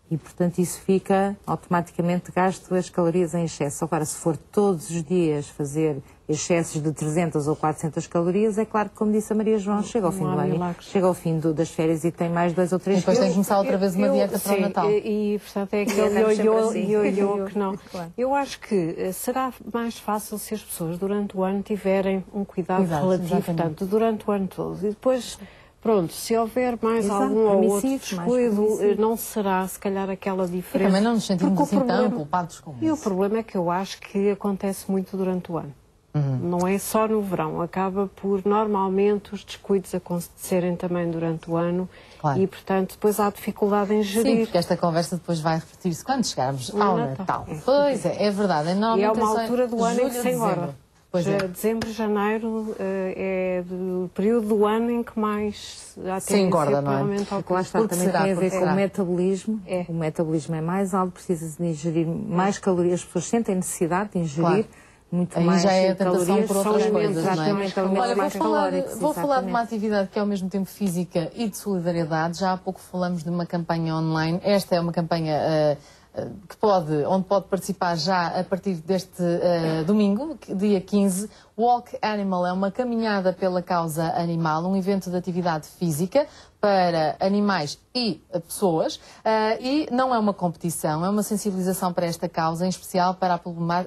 e portanto isso fica automaticamente gasto as calorias em excesso. Agora, se for todos os dias fazer excessos de 300 ou 400 calorias, é claro que, como disse a Maria João, chega ao fim do ano, chega ao fim das férias e tem mais 2 ou 3 dias. Depois tem que começar outra vez uma dieta para o Natal. E portanto é aquele ioiô que não. Eu acho que será mais fácil se as pessoas durante o ano tiverem um cuidado relativo, portanto, durante o ano todo. E depois... Pronto, se houver mais algum ou outro descuido, não será, se calhar, aquela diferença. E também não nos sentimos assim tão culpados com isso. E o problema é que eu acho que acontece muito durante o ano. Não é só no verão. Acaba por, normalmente, os descuidos acontecerem também durante o ano. Claro. E, portanto, depois há dificuldade em gerir. Sim, porque esta conversa depois vai repetir-se quando chegarmos ao Natal. Pois é verdade. E é uma altura do ano em que se engorda. Dezembro, janeiro é o período do ano em que mais há se engorda, não é? Lá está, também tem a ver com o metabolismo. O metabolismo é mais alto, precisa de ingerir mais calorias. As pessoas sentem necessidade de ingerir muito mais calorias. Aí já é a tentação por outras coisas, não é? Olha, vou falar de uma atividade que é ao mesmo tempo física e de solidariedade. Já há pouco falamos de uma campanha online. Esta é uma campanha onde pode participar já a partir deste domingo, dia 15. Walk Animal é uma caminhada pela causa animal, um evento de atividade física para animais e pessoas, e não é uma competição, é uma sensibilização para esta causa, em especial para a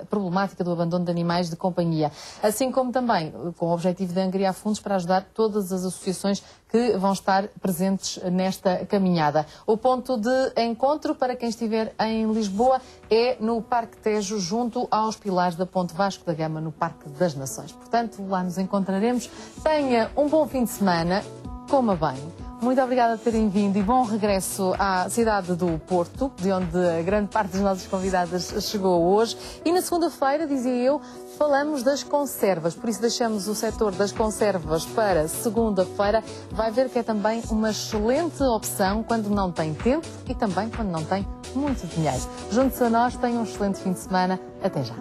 problemática do abandono de animais de companhia, assim como também com o objetivo de angariar fundos para ajudar todas as associações que vão estar presentes nesta caminhada. O ponto de encontro para quem estiver em Lisboa é no Parque Tejo, junto aos pilares da Ponte Vasco da Gama, no Parque das Nações. Portanto, lá nos encontraremos. Tenha um bom fim de semana, coma bem. Muito obrigada por terem vindo e bom regresso à cidade do Porto, de onde a grande parte das nossas convidadas chegou hoje. E na segunda-feira, dizia eu, falamos das conservas, por isso deixamos o setor das conservas para segunda-feira. Vai ver que é também uma excelente opção quando não tem tempo e também quando não tem muito dinheiro. Junte-se a nós, tenham um excelente fim de semana. Até já.